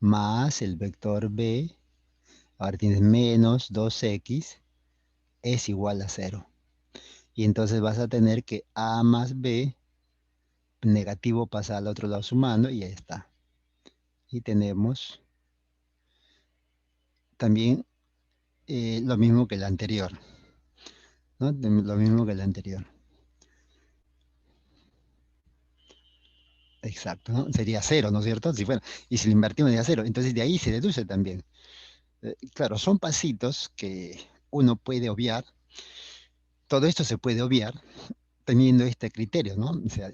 más el vector B. Ahora tienes menos 2x es igual a cero. Y entonces vas a tener que A más B negativo pasa al otro lado sumando y ahí está. Y tenemos también lo mismo que el anterior, ¿no? Lo mismo que el anterior. Exacto, ¿no? Sería cero, ¿no es cierto? Si fuera, y si lo invertimos sería cero. Entonces de ahí se deduce también. Claro, son pasitos que uno puede obviar. Todo esto se puede obviar teniendo este criterio, ¿no? O sea,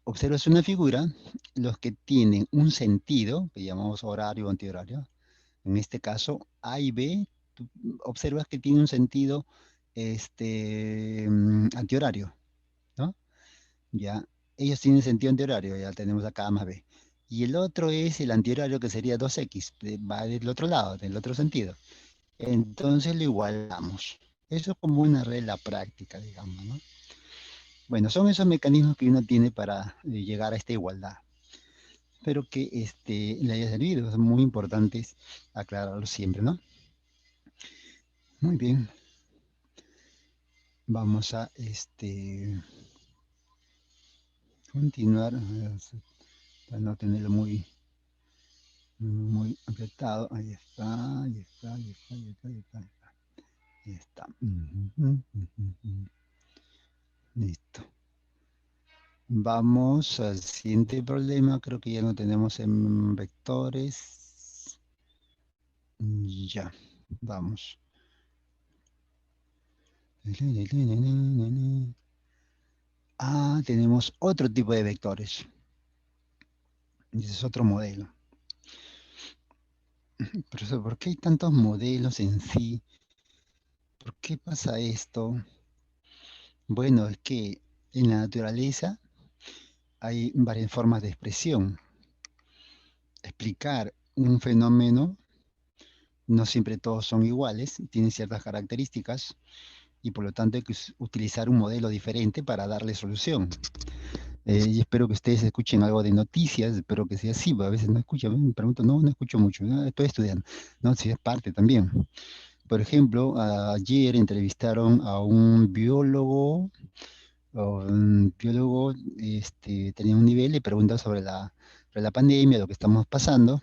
observas una figura, los que tienen un sentido, que llamamos horario o antihorario, en este caso A y B, tú observas que tiene un sentido antihorario, ¿no? Ya, ellos tienen sentido antihorario, ya tenemos acá A más B. Y el otro es el antihorario que sería 2x, va del otro lado, del otro sentido. Entonces lo igualamos. Eso es como una regla práctica, digamos, ¿no? Bueno, son esos mecanismos que uno tiene para llegar a esta igualdad. Espero que le haya servido. Son muy importantes aclararlo siempre, ¿no? Muy bien. Vamos a continuar para no tenerlo muy apretado. Ahí está, ahí está, ahí está, ahí está, ahí está. Ahí está. Listo. Vamos al siguiente problema. Creo que ya no tenemos en vectores. Ya, vamos. Ah, tenemos otro tipo de vectores. Ese es otro modelo. Profesor, ¿por qué hay tantos modelos en sí? ¿Por qué pasa esto? Bueno, es que en la naturaleza hay varias formas de expresión. Explicar un fenómeno, no siempre todos son iguales, tienen ciertas características y por lo tanto hay que utilizar un modelo diferente para darle solución. Y espero que ustedes escuchen algo de noticias, espero que sea así, porque a veces no escucho, me pregunto, no, no escucho mucho, ¿no? Estoy estudiando, ¿no? Si es parte también. Por ejemplo, ayer entrevistaron a un biólogo, tenía un nivel de preguntas sobre la pandemia, lo que estamos pasando,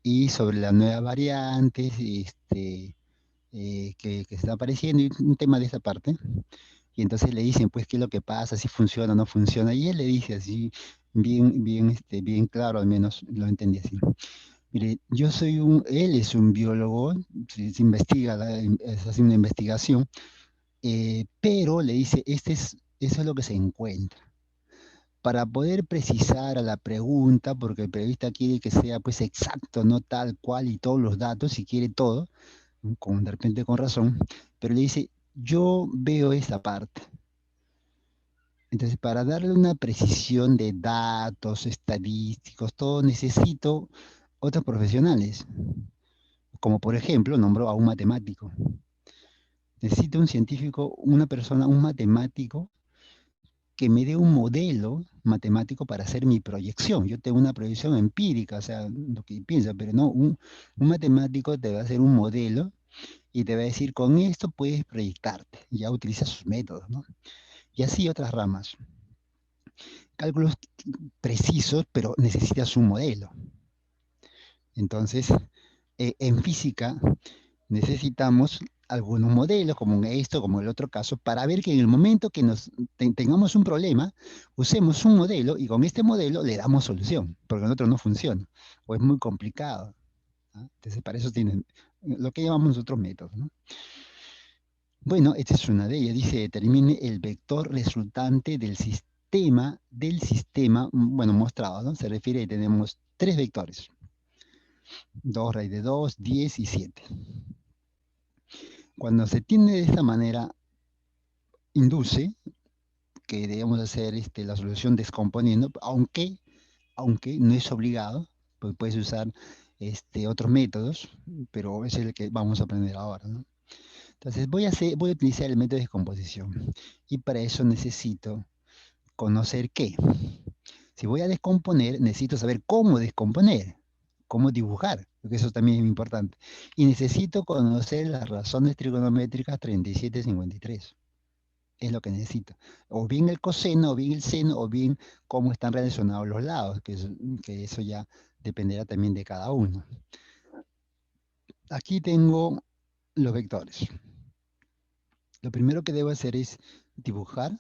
y sobre las nuevas variantes que está apareciendo, y un tema de esa parte. Y entonces le dicen, pues, qué es lo que pasa, si funciona o no funciona. Y él le dice así, bien claro, al menos lo entendí así. Mire, él es un biólogo, se investiga, hace una investigación, pero le dice, eso es lo que se encuentra. Para poder precisar a la pregunta, porque el periodista quiere que sea pues exacto, no tal cual y todos los datos, si quiere todo, de repente con razón, pero le dice, yo veo esa parte. Entonces, para darle una precisión de datos estadísticos, todo necesito otros profesionales. Como por ejemplo, nombro a un matemático. Necesito un científico, una persona, un matemático que me dé un modelo matemático para hacer mi proyección. Yo tengo una proyección empírica, o sea, lo que piensa, pero no, un matemático te va a hacer un modelo y te va a decir, con esto puedes proyectarte. Ya utiliza sus métodos, ¿no? Y así otras ramas. Cálculos precisos, pero necesitas un modelo. Entonces, en física necesitamos algunos modelos, como esto, como el otro caso, para ver que en el momento que tengamos un problema, usemos un modelo y con este modelo le damos solución, porque el otro no funciona o es muy complicado, ¿no? Entonces, para eso tienen lo que llamamos nosotros métodos, ¿no? Bueno, esta es una de ellas. Dice, determine el vector resultante del sistema, bueno, mostrado, ¿no? Se refiere a que tenemos tres vectores. 2 raíz de 2, 10 y 7. Cuando se tiene de esta manera, induce que debemos hacer la solución descomponiendo, aunque no es obligado, pues puedes usar otros métodos, pero ese es el que vamos a aprender ahora, ¿no? Entonces voy a utilizar el método de descomposición y para eso necesito conocer qué. Si voy a descomponer, necesito saber cómo descomponer, cómo dibujar, porque eso también es importante. Y necesito conocer las razones trigonométricas 37 y 53. Es lo que necesito. O bien el coseno, o bien el seno, o bien cómo están relacionados los lados, que eso ya dependerá también de cada uno. Aquí tengo los vectores. Lo primero que debo hacer es dibujar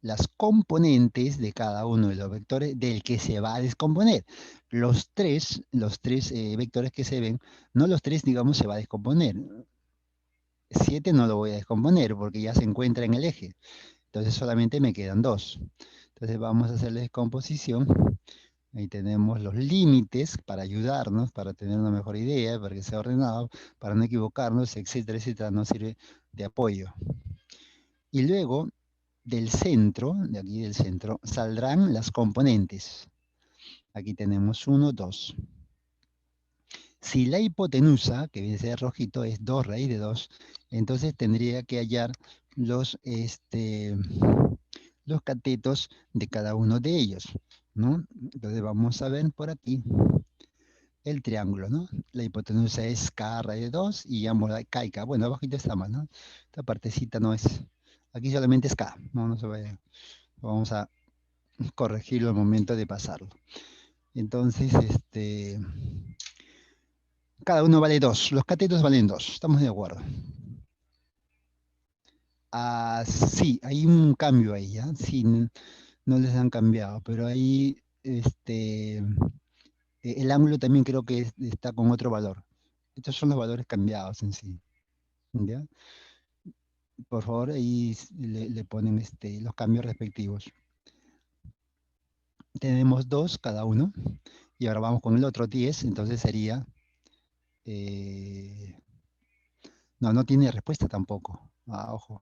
las componentes de cada uno de los vectores del que se va a descomponer. Los tres vectores que se ven, no los tres, digamos, se va a descomponer. 7 no lo voy a descomponer porque ya se encuentra en el eje. Entonces solamente me quedan 2. Entonces vamos a hacer la descomposición. Ahí tenemos los límites para ayudarnos, para tener una mejor idea, para que sea ordenado, para no equivocarnos, etcétera, etcétera, nos sirve de apoyo. Y luego del centro, de aquí del centro, saldrán las componentes. Aquí tenemos 1, 2. Si la hipotenusa, que viene a ser rojito, es 2 raíz de 2, entonces tendría que hallar los catetos de cada uno de ellos, ¿no? Entonces vamos a ver por aquí el triángulo, ¿no? La hipotenusa es K raíz de 2 y ambos K y K. Bueno, abajito está más, ¿no? Esta partecita no es. Aquí solamente es K, no se vaya. Vamos a corregirlo al momento de pasarlo. Entonces, cada uno vale 2. Los catetos valen 2. Estamos de acuerdo. Ah, sí, hay un cambio ahí, ¿ya? Sí, no les han cambiado, pero ahí el ángulo también creo que está con otro valor. Estos son los valores cambiados en sí, ¿ya? Por favor, ahí le ponen los cambios respectivos. Tenemos 2 cada uno, y ahora vamos con el otro 10, entonces sería... no, no tiene respuesta tampoco. Ah, ojo.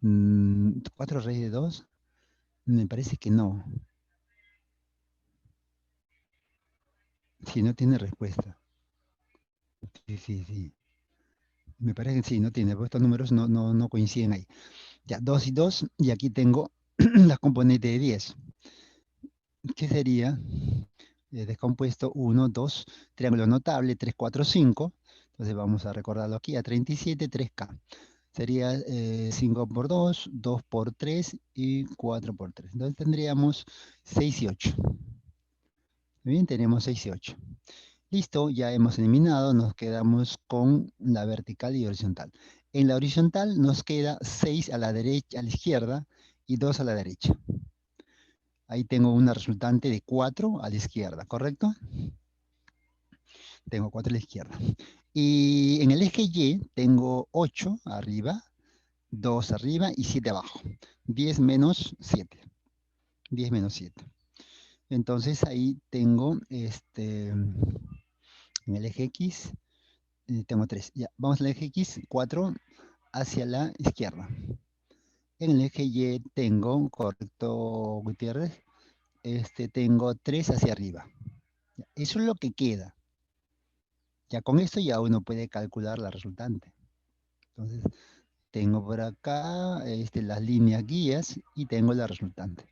4 raíz de 2, me parece que no. Sí, no tiene respuesta. Sí, sí, sí. Me parece que sí, no tiene, porque estos números no coinciden ahí. Ya, 2 y 2, y aquí tengo las componentes de 10. ¿Qué sería? Descompuesto 1, 2, triángulo notable, 3, 4, 5. Entonces vamos a recordarlo aquí, a 37, 3K. Sería 5 por 2, 2 por 3 y 4 por 3. Entonces tendríamos 6 y 8. Bien, tenemos 6 y 8. Listo, ya hemos eliminado, nos quedamos con la vertical y horizontal. En la horizontal nos queda 6 a la derecha, a la izquierda y 2 a la derecha. Ahí tengo una resultante de 4 a la izquierda, ¿correcto? Tengo 4 a la izquierda. Y en el eje Y tengo 8 arriba, 2 arriba y 7 abajo. 10 menos 7. 10 menos 7. Entonces ahí tengo en el eje X, tengo 3. Ya, vamos al eje X, 4 hacia la izquierda. En el eje Y tengo, correcto Gutiérrez, tengo 3 hacia arriba. Ya, eso es lo que queda. Ya con esto ya uno puede calcular la resultante. Entonces, tengo por acá las líneas guías y tengo la resultante.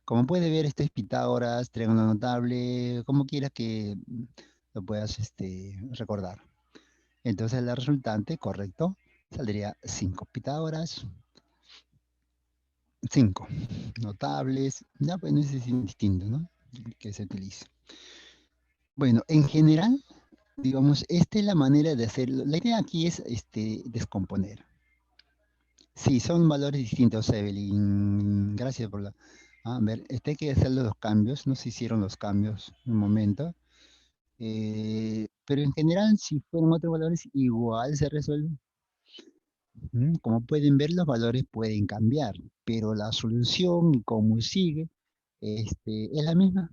Como puede ver, esto es Pitágoras, triángulo notable, como quieras que lo puedas recordar. Entonces la resultante, correcto, saldría 5 Pitágoras, 5 notables. Ya, bueno, ese es distinto, ¿no? Que se utiliza. Bueno, en general, digamos, esta es la manera de hacerlo. La idea aquí es descomponer. Sí, son valores distintos, Evelyn. Gracias por la... A ver, hay que hacer los cambios. No se hicieron los cambios en un momento. Pero en general, si fueran otros valores, igual se resuelve. Como pueden ver, los valores pueden cambiar, pero la solución y cómo sigue es la misma.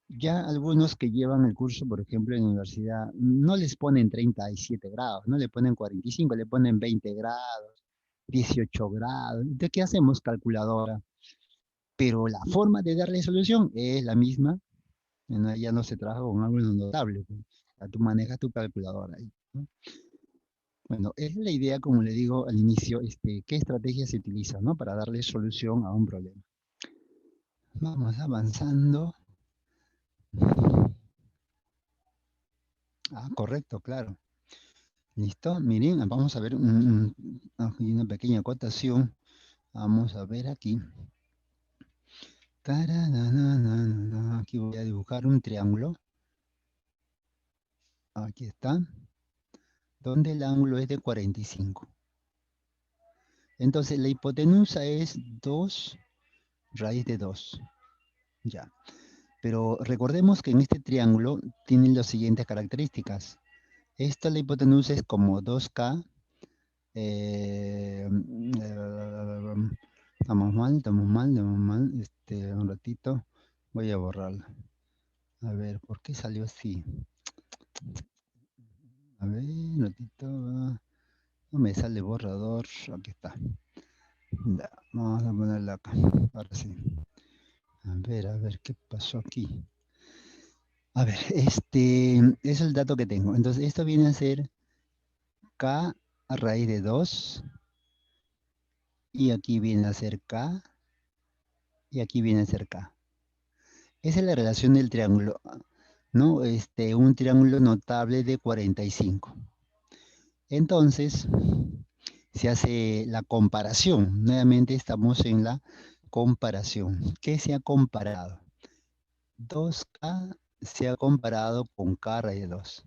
Ya algunos que llevan el curso, por ejemplo, en la universidad, no les ponen 37 grados, no le ponen 45, le ponen 20 grados, 18 grados. ¿De qué hacemos calculadora? Pero la forma de darle solución es la misma. Ya no se trabaja con algo notable, pues. O sea, tú manejas tu calculadora ahí, ¿no? Bueno, es la idea, como le digo al inicio, qué estrategia se utiliza, ¿no? Para darle solución a un problema. Vamos avanzando. Ah, correcto, claro. Listo, miren, vamos a ver aquí una pequeña acotación. Vamos a ver aquí. Taranana, aquí voy a dibujar un triángulo. Aquí está. Donde el ángulo es de 45. Entonces la hipotenusa es 2 raíz de 2. Ya. Pero recordemos que en este triángulo tienen las siguientes características. Esta la hipotenusa es como 2K. Estamos mal. Un ratito. Voy a borrarla. A ver, ¿por qué salió así? A ver, un ratito. No me sale borrador. Aquí está. Ya, vamos a ponerla acá. Ahora sí. A ver, ¿qué pasó aquí? A ver, es el dato que tengo. Entonces, esto viene a ser K a raíz de 2. Y aquí viene a ser K. Y aquí viene a ser K. Esa es la relación del triángulo, ¿no? Un triángulo notable de 45. Entonces, se hace la comparación. Nuevamente estamos en la comparación. ¿Qué se ha comparado? 2K se ha comparado con K raíz de 2.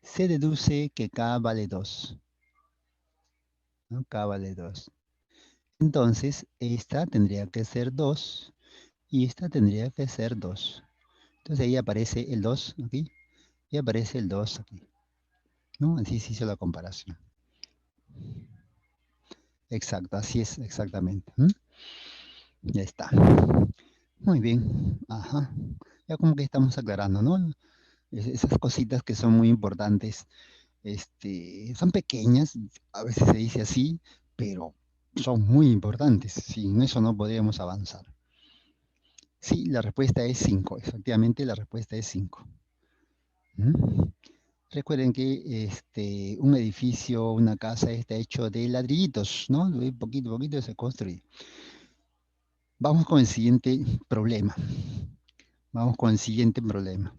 Se deduce que K vale 2, ¿no? K vale 2. Entonces, esta tendría que ser 2 y esta tendría que ser 2. Entonces ahí aparece el 2 aquí y aparece el 2 aquí, ¿no? Así se hizo la comparación. Exacto, así es exactamente. Ya está. Muy bien. Ajá. Ya como que estamos aclarando, ¿no? Esas cositas que son muy importantes. Son pequeñas, a veces se dice así, pero son muy importantes. Sin eso no podríamos avanzar. Sí, la respuesta es 5. Efectivamente, la respuesta es 5. Recuerden que un edificio, una casa está hecho de ladrillitos, ¿no? De poquito a poquito se construye. Vamos con el siguiente problema. Vamos con el siguiente problema.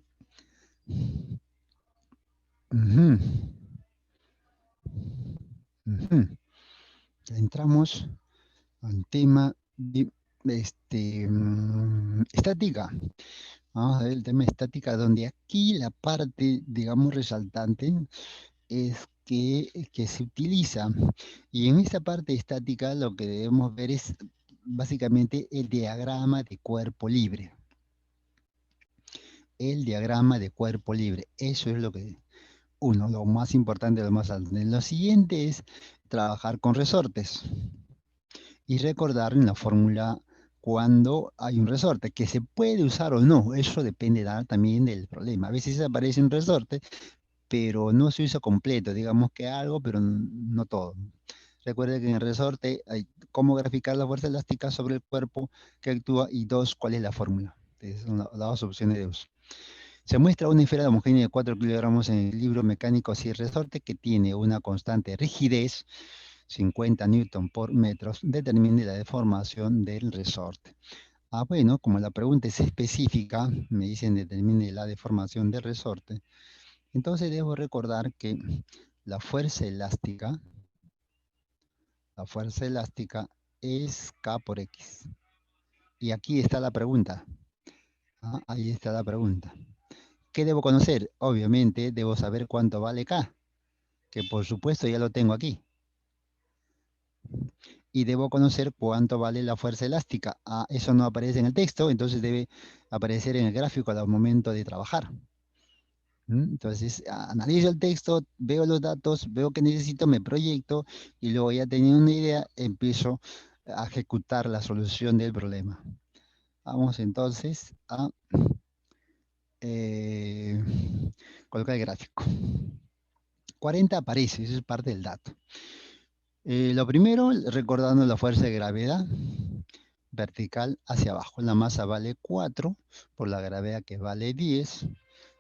Ujú, ujú. Ya entramos al tema de estática. Vamos a ver el tema de estática, donde aquí la parte, digamos, resaltante es que se utiliza. Y en esta parte estática lo que debemos ver es básicamente el diagrama de cuerpo libre. El diagrama de cuerpo libre. Eso es lo que lo más importante, lo más alto. Lo siguiente es trabajar con resortes y recordar en la fórmula cuando hay un resorte, que se puede usar o no. Eso depende también del problema. A veces aparece un resorte pero no se usa completo, digamos que algo, pero no todo. Recuerde que en el resorte hay cómo graficar la fuerza elástica sobre el cuerpo que actúa y dos, cuál es la fórmula. Esas son las dos opciones de uso. Se muestra una esfera homogénea de 4 kilogramos en el libro mecánico sin resorte que tiene una constante rigidez, 50 newton por metros, determine la deformación del resorte. Ah, bueno, como la pregunta es específica, me dicen determine la deformación del resorte, entonces debo recordar que la fuerza elástica, la fuerza elástica es K por X. Y aquí está la pregunta. Ah, ahí está la pregunta. ¿Qué debo conocer? Obviamente debo saber cuánto vale K, que por supuesto ya lo tengo aquí. Y debo conocer cuánto vale la fuerza elástica. Ah, eso no aparece en el texto, entonces debe aparecer en el gráfico al momento de trabajar. Entonces, analizo el texto, veo los datos, veo que necesito, me proyecto y luego ya teniendo una idea, empiezo a ejecutar la solución del problema. Vamos entonces a eh, colocar el gráfico. 40 aparece, eso es parte del dato. Lo primero, recordando la fuerza de gravedad vertical hacia abajo. La masa vale 4 por la gravedad que vale 10.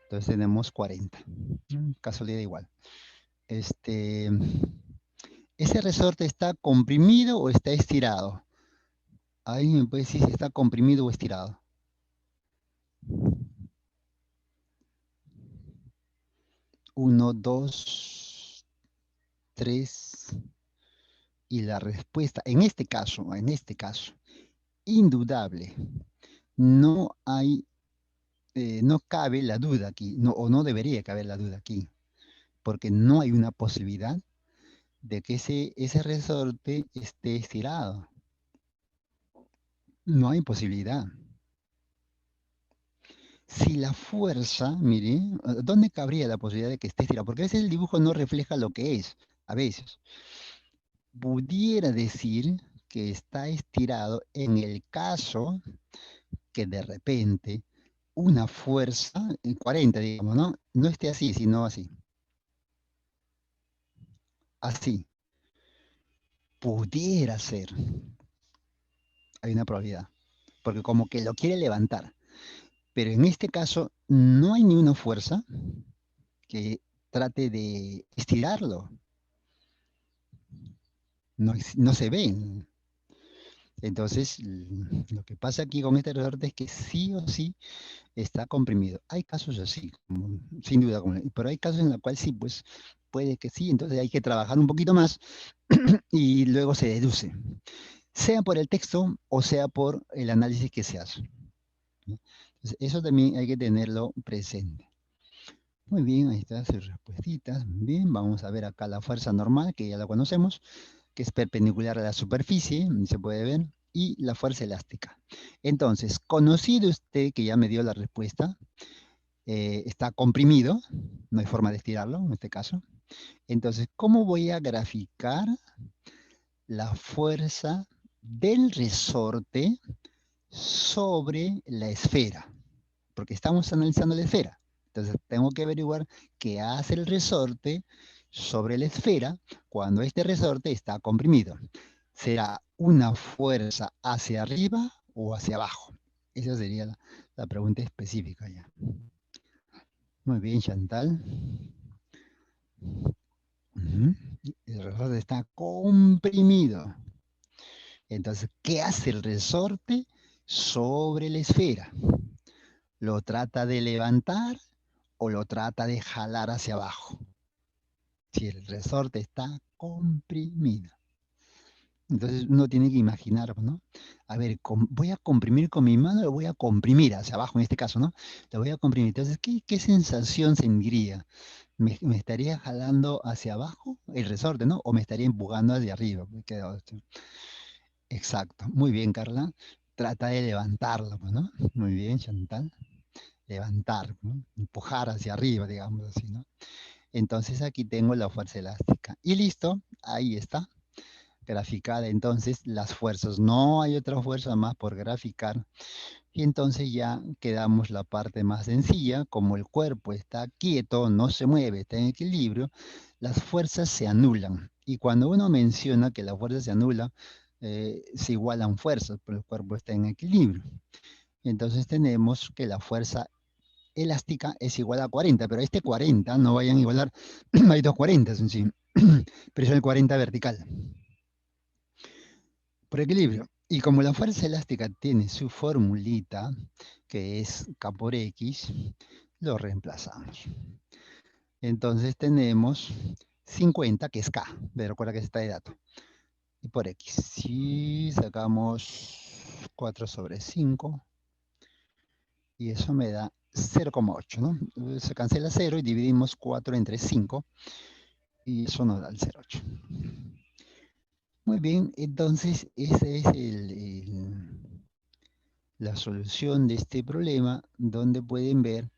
Entonces tenemos 40. Casualidad igual. ¿Ese resorte está comprimido o está estirado? Ahí me puede decir si está comprimido o estirado. Uno, dos, tres. Y la respuesta, en este caso, indudable. No hay, no cabe la duda aquí, no, o no debería caber la duda aquí, porque no hay una posibilidad de que ese resorte esté estirado. No hay posibilidad. Si la fuerza, mire, ¿dónde cabría la posibilidad de que esté estirado? Porque a veces el dibujo no refleja lo que es, a veces. Pudiera decir que está estirado en el caso que de repente una fuerza, en 40 digamos, ¿no? No esté así, sino así. Así. Pudiera ser. Hay una probabilidad. Porque como que lo quiere levantar. Pero en este caso no hay ni una fuerza que trate de estirarlo. No, no se ven. Entonces, lo que pasa aquí con este resorte es que sí o sí está comprimido. Hay casos así, sin duda, pero hay casos en los cuales sí, pues puede que sí, entonces hay que trabajar un poquito más y luego se deduce, sea por el texto o sea por el análisis que se hace, ¿no? Entonces, eso también hay que tenerlo presente. Muy bien, ahí están sus respuestas. Bien, vamos a ver acá la fuerza normal, que ya la conocemos, que es perpendicular a la superficie, se puede ver, y la fuerza elástica. Entonces, conocido usted que ya me dio la respuesta, está comprimido, no hay forma de estirarlo en este caso. Entonces, ¿cómo voy a graficar la fuerza del resorte sobre la esfera? Porque estamos analizando la esfera. Entonces, tengo que averiguar qué hace el resorte sobre la esfera cuando este resorte está comprimido. ¿Será una fuerza hacia arriba o hacia abajo? Esa sería la pregunta específica ya. Muy bien, Chantal. Ujú. El resorte está comprimido. Entonces, ¿qué hace el resorte sobre la esfera? ¿Lo trata de levantar o lo trata de jalar hacia abajo? Si el resorte está comprimido. Entonces uno tiene que imaginar, ¿no? A ver, ¿voy a comprimir con mi mano o lo voy a comprimir hacia abajo en este caso, ¿no? Lo voy a comprimir. Entonces, ¿qué sensación sentiría? ¿Me estaría jalando hacia abajo el resorte, ¿no? ¿O me estaría empujando hacia arriba? Exacto. Muy bien, Carla. Trata de levantarlo, pues, ¿no? Muy bien, Chantal. Levantar, ¿no? Empujar hacia arriba, digamos así, ¿no? Entonces aquí tengo la fuerza elástica. Y listo, ahí está. Graficada entonces las fuerzas. No hay otra fuerza más por graficar. Y entonces ya quedamos la parte más sencilla. Como el cuerpo está quieto, no se mueve, está en equilibrio, las fuerzas se anulan. Y cuando uno menciona que la fuerza se anula, se igualan fuerzas, pero el cuerpo está en equilibrio. Entonces tenemos que la fuerza elástica es igual a 40, pero este 40 no vayan a igualar, hay dos 40 en sí, pero es el 40 vertical, por equilibrio. Y como la fuerza elástica tiene su formulita, que es K por X, lo reemplazamos. Entonces tenemos 50, que es K, pero recuerda que está de dato. Y por X, si sacamos 4 sobre 5, y eso me da 0,8, ¿no? Se cancela 0 y dividimos 4 entre 5, y eso nos da el 0,8. Muy bien, entonces esa es la solución de este problema, donde pueden ver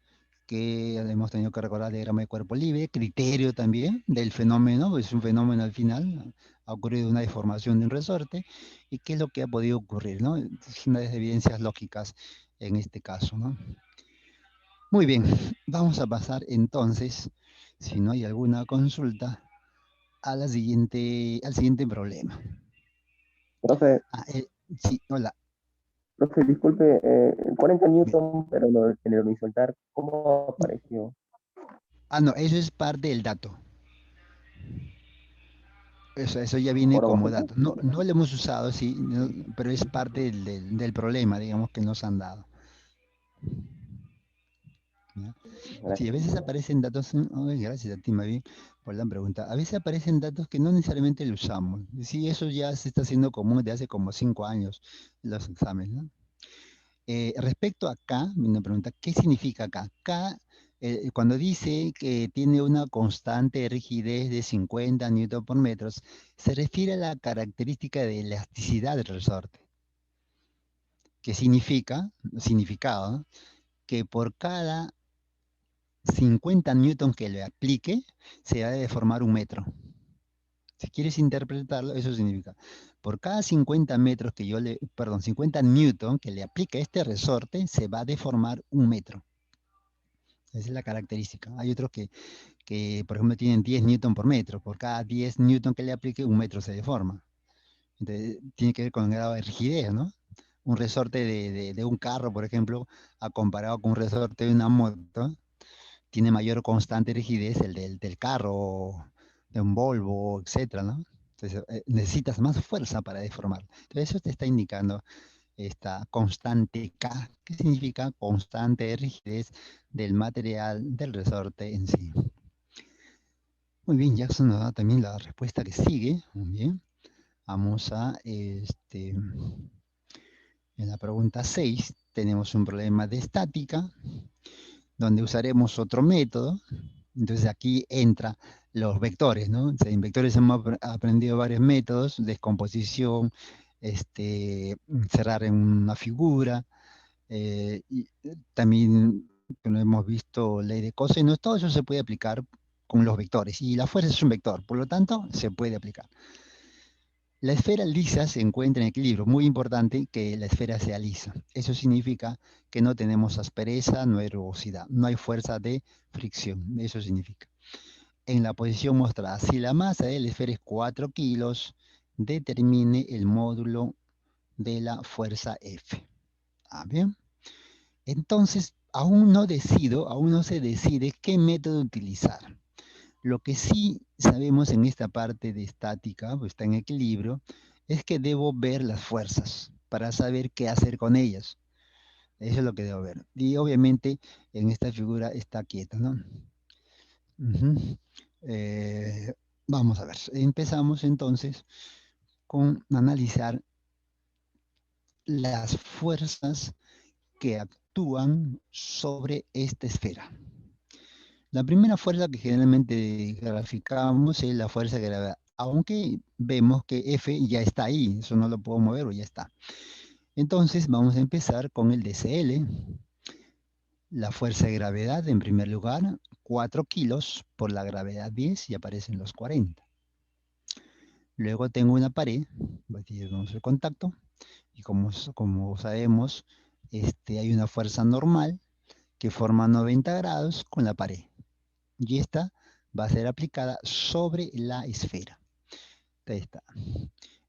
que hemos tenido que recordar el diagrama de cuerpo libre, criterio también del fenómeno, es un fenómeno al final, ha ocurrido una deformación de un resorte, y qué es lo que ha podido ocurrir, ¿no? Es una de las evidencias lógicas en este caso, ¿no? Muy bien, vamos a pasar entonces, si no hay alguna consulta, a al siguiente problema. Profe, Ah, sí, hola. profe, disculpe, 40 Bien. Newton, pero en el horizontal, ¿cómo apareció? Ah, no, eso es parte del dato. Eso ya viene ¿Por como abajo? dato. No, no lo hemos usado, sí, pero es parte del problema, digamos, que nos han dado. ¿Ya? Sí, a Gracias. veces aparecen datos, ay, gracias a ti, Mavi, por la pregunta. A veces aparecen datos que no necesariamente lo usamos. Sí, eso ya se está haciendo común desde hace como 5 años, los exámenes, ¿no? Respecto a K, una pregunta, ¿qué significa K? K, cuando dice que tiene una constante de rigidez de 50 newton por metros, se refiere a la característica de elasticidad del resorte, que significado, ¿no? Que por cada 50 newton que le aplique, se va a deformar un metro. Si quieres interpretarlo, eso significa, por cada 50 metros que 50 newton que le aplique a este resorte, se va a deformar un metro. Esa es la característica. Hay otros que, por ejemplo, tienen 10 newton por metro. Por cada 10 newton que le aplique, un metro se deforma. Entonces, tiene que ver con el grado de rigidez, ¿no? Un resorte de un carro, por ejemplo, a comparado con un resorte de una moto, tiene mayor constante rigidez el del carro, de un Volvo, etcétera, ¿no? Entonces, necesitas más fuerza para deformar. Entonces, eso te está indicando esta constante K, que significa constante de rigidez del material del resorte en sí. Muy bien, Jackson nos da también la respuesta que sigue. Muy bien. Vamos a, en la pregunta 6, tenemos un problema de estática, donde usaremos otro método. Entonces aquí entra los vectores, ¿no? O sea, en vectores hemos aprendido varios métodos, descomposición, cerrar en una figura, y también lo hemos visto ley de coseno, todo eso se puede aplicar con los vectores, y la fuerza es un vector, por lo tanto, se puede aplicar. La esfera lisa se encuentra en equilibrio, muy importante que la esfera sea lisa. Eso significa que no tenemos aspereza, no hay rugosidad, no hay fuerza de fricción, eso significa. En la posición mostrada, si la masa de la esfera es 4 kilos, determine el módulo de la fuerza F. Ah, bien. Entonces, aún no se decide qué método utilizar. Lo que sí sabemos en esta parte de estática, pues está en equilibrio, es que debo ver las fuerzas para saber qué hacer con ellas. Eso es lo que debo ver. Y obviamente en esta figura está quieta, ¿no? Ujú. Eh, Vamos a ver. Empezamos entonces con analizar las fuerzas que actúan sobre esta esfera. La primera fuerza que generalmente graficamos es la fuerza de gravedad, aunque vemos que F ya está ahí, eso no lo puedo mover o ya está. Entonces vamos a empezar con el DCL, la fuerza de gravedad en primer lugar, 4 kilos por la gravedad 10 y aparecen los 40. Luego tengo una pared, vamos el contacto, y como sabemos, hay una fuerza normal que forma 90 grados con la pared. Y esta va a ser aplicada sobre la esfera. Ahí está.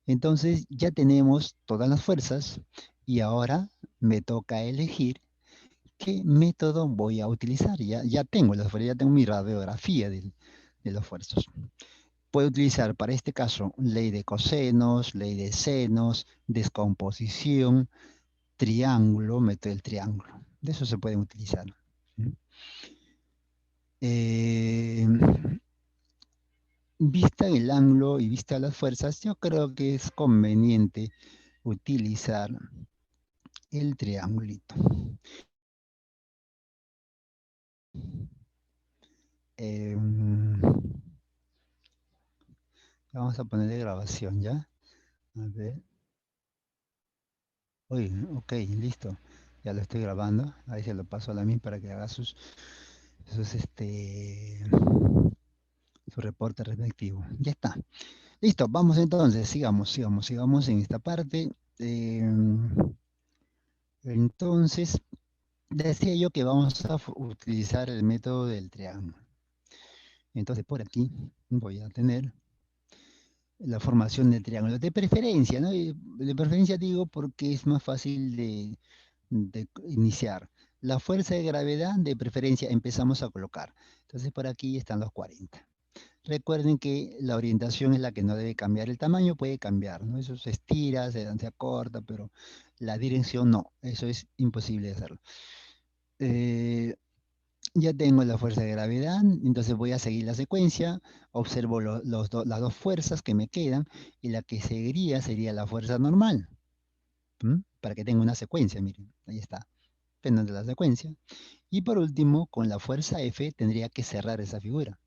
Entonces ya tenemos todas las fuerzas y ahora me toca elegir ¿qué método voy a utilizar? Ya tengo las fuerzas, ya tengo mi radiografía de los esfuerzos. Puedo utilizar para este caso ley de cosenos, ley de senos, descomposición, triángulo, método del triángulo. De eso se pueden utilizar. Vista el ángulo y vista las fuerzas, yo creo que es conveniente utilizar el triangulito. Vamos a ponerle grabación, ¿ya? A ver. Uy, ok, listo. Ya lo estoy grabando. Ahí se lo paso a la MIN para que haga su reporte respectivo. Ya está. Listo, vamos entonces, sigamos en esta parte. Entonces, decía yo que vamos a utilizar el método del triángulo. Entonces, por aquí voy a tener la formación de triángulos. De preferencia, ¿no? De preferencia digo porque es más fácil de iniciar. La fuerza de gravedad, de preferencia, empezamos a colocar. Entonces, por aquí están los 40. Recuerden que la orientación es la que no debe cambiar. El tamaño puede cambiar, ¿no? Eso se estira, se acorta, pero la dirección no. Eso es imposible de hacerlo. Ya tengo la fuerza de gravedad, entonces voy a seguir la secuencia. Observo las dos fuerzas que me quedan y la que seguiría sería la fuerza normal. Para que tenga una secuencia, miren, ahí está. Depende de la secuencia. Y por último, con la fuerza F tendría que cerrar esa figura.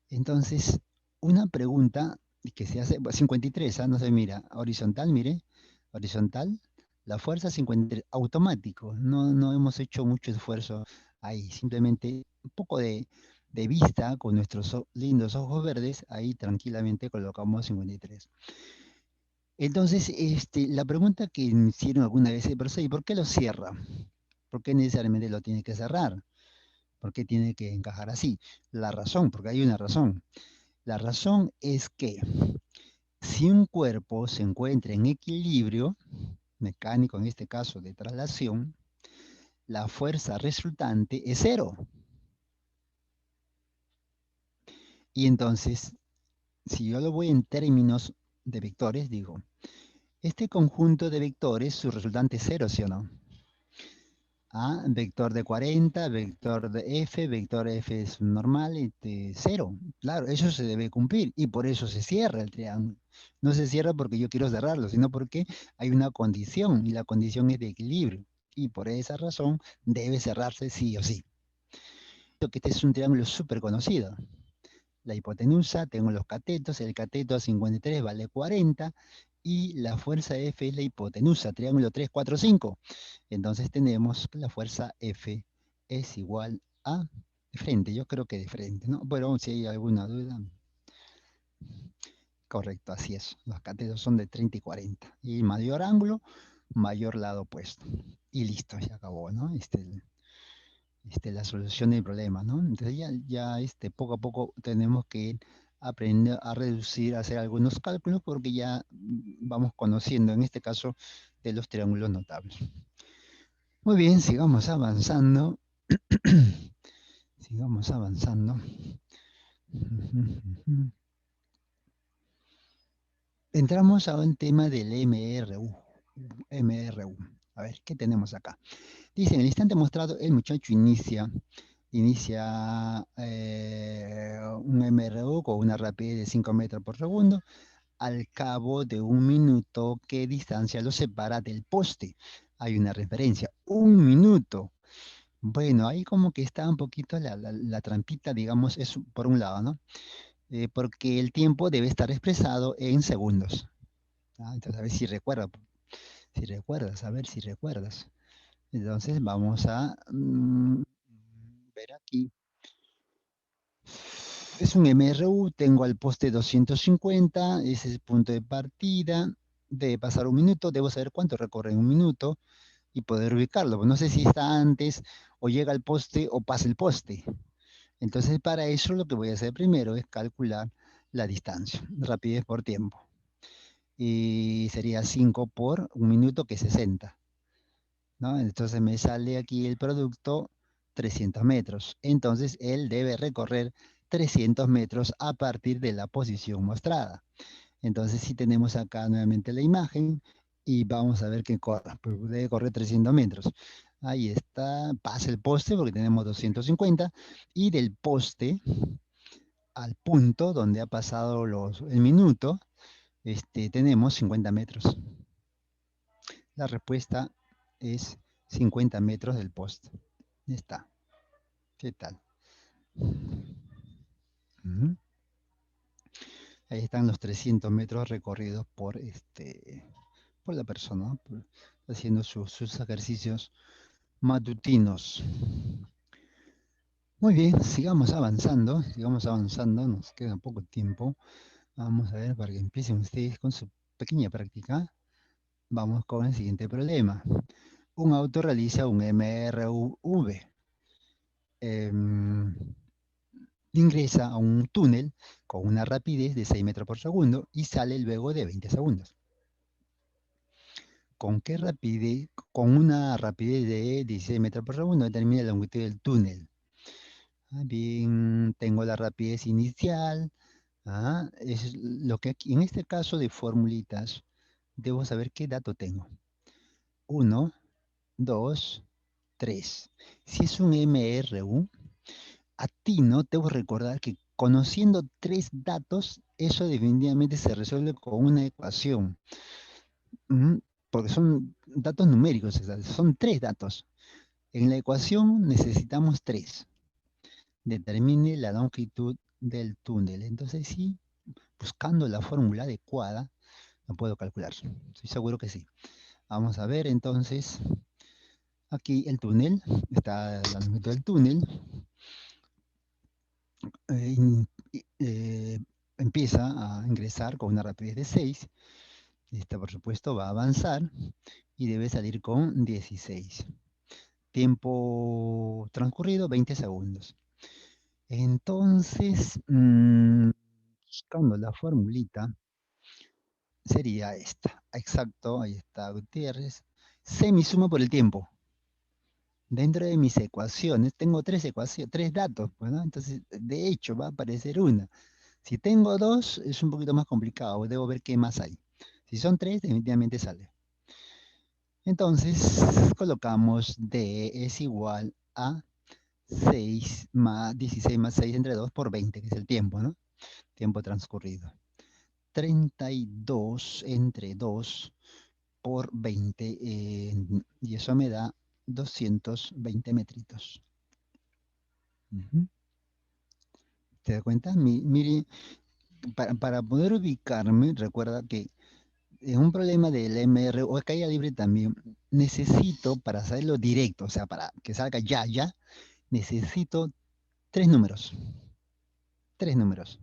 Entonces, una pregunta que se hace, 53, no se mira, horizontal, mire, horizontal, la fuerza 53, automático, no hemos hecho mucho esfuerzo ahí, simplemente un poco de vista con nuestros lindos ojos verdes, ahí tranquilamente colocamos 53. Entonces, la pregunta que me hicieron alguna vez es, ¿y por qué lo cierra? ¿Por qué necesariamente lo tiene que cerrar? ¿Por qué tiene que encajar así? La razón, porque hay una razón. La razón es que si un cuerpo se encuentra en equilibrio, mecánico en este caso de traslación, la fuerza resultante es cero. Y entonces, si yo lo voy en términos de vectores, digo, este conjunto de vectores, su resultante es cero, ¿sí o no? Vector de 40, vector F es normal, cero. Claro, eso se debe cumplir y por eso se cierra el triángulo. No se cierra porque yo quiero cerrarlo, sino porque hay una condición y la condición es de equilibrio. Y por esa razón debe cerrarse sí o sí. Que este es un triángulo súper conocido. La hipotenusa, tengo los catetos, el cateto a 53 vale 40 y la fuerza F es la hipotenusa, triángulo 3, 4, 5. Entonces tenemos que la fuerza F es igual a de frente, yo creo que de frente, ¿no? Pero si hay alguna duda, correcto, así es. Los catetos son de 30 y 40. Y mayor ángulo, mayor lado opuesto. Y listo, se acabó, ¿no? La solución del problema, ¿no? Entonces ya poco a poco tenemos que aprender a reducir, a hacer algunos cálculos porque ya vamos conociendo, en este caso, de los triángulos notables. Muy bien, sigamos avanzando. Sigamos avanzando. Entramos a un tema del MRU. MRU. A ver, ¿qué tenemos acá? Dice, en el instante mostrado, el muchacho inicia un MRU con una rapidez de 5 metros por segundo. Al cabo de 1 minuto, ¿qué distancia lo separa del poste? Hay una referencia, 1 minuto. Bueno, ahí como que está un poquito la trampita, digamos, es por un lado, ¿no? Porque el tiempo debe estar expresado en segundos. Entonces, a ver si recuerdas, a ver si recuerdas. Entonces, vamos a ver aquí. Es un MRU, tengo al poste 250, ese es el punto de partida. Debe pasar 1 minuto, debo saber cuánto recorre en 1 minuto y poder ubicarlo. No sé si está antes o llega al poste o pasa el poste. Entonces, para eso lo que voy a hacer primero es calcular la distancia, rapidez por tiempo. Y sería 5 por 1 minuto, que es 60. ¿no? Entonces me sale aquí el producto 300 metros. Entonces él debe recorrer 300 metros a partir de la posición mostrada. Entonces si tenemos acá nuevamente la imagen y vamos a ver que corra. Pues debe correr 300 metros. Ahí está, pasa el poste porque tenemos 250 y del poste al punto donde ha pasado el minuto, tenemos 50 metros. La respuesta es 50 metros del poste. Ya está. ¿Qué tal? Ujú. Ahí están los 300 metros recorridos por la persona, ¿no? Haciendo sus ejercicios matutinos. Muy bien, sigamos avanzando, nos queda poco tiempo. Vamos a ver para que empiecen ustedes con su pequeña práctica. Vamos con el siguiente problema. Un auto realiza un MRV. Em, Ingresa a un túnel con una rapidez de 6 metros por segundo y sale luego de 20 segundos. ¿Con qué rapidez? Con una rapidez de 16 metros por segundo determina la longitud del túnel. Bien, tengo la rapidez inicial. Es lo que aquí, en este caso de formulitas, debo saber qué dato tengo. 1, 2, 3. Si es un MRU, a ti no debo recordar que conociendo tres datos, eso definitivamente se resuelve con una ecuación. Porque son datos numéricos, o sea, son tres datos. En la ecuación necesitamos tres. Determine la longitud del túnel. Entonces sí, buscando la fórmula adecuada, lo puedo calcular. Estoy seguro que sí. Vamos a ver entonces, aquí el túnel, está la longitud del túnel. Empieza a ingresar con una rapidez de 6. Esta, por supuesto, va a avanzar y debe salir con 16. Tiempo transcurrido, 20 segundos. Entonces, buscando la formulita, sería esta. Exacto, ahí está Gutiérrez. Semisuma por el tiempo. Dentro de mis ecuaciones, tengo tres datos, pues, ¿no? Entonces, de hecho, va a aparecer una. Si tengo dos, es un poquito más complicado. Debo ver qué más hay. Si son tres, definitivamente sale. Entonces, colocamos D es igual a 6 más 16 más 6 entre 2 por 20, que es el tiempo, ¿no? Tiempo transcurrido. 32 entre 2 por 20, y eso me da 220 metritos. ¿Te das cuenta? Mire, para poder ubicarme, recuerda que en un problema del MR o de caída libre también, necesito, para hacerlo directo, o sea, para que salga ya, necesito tres números. Tres números.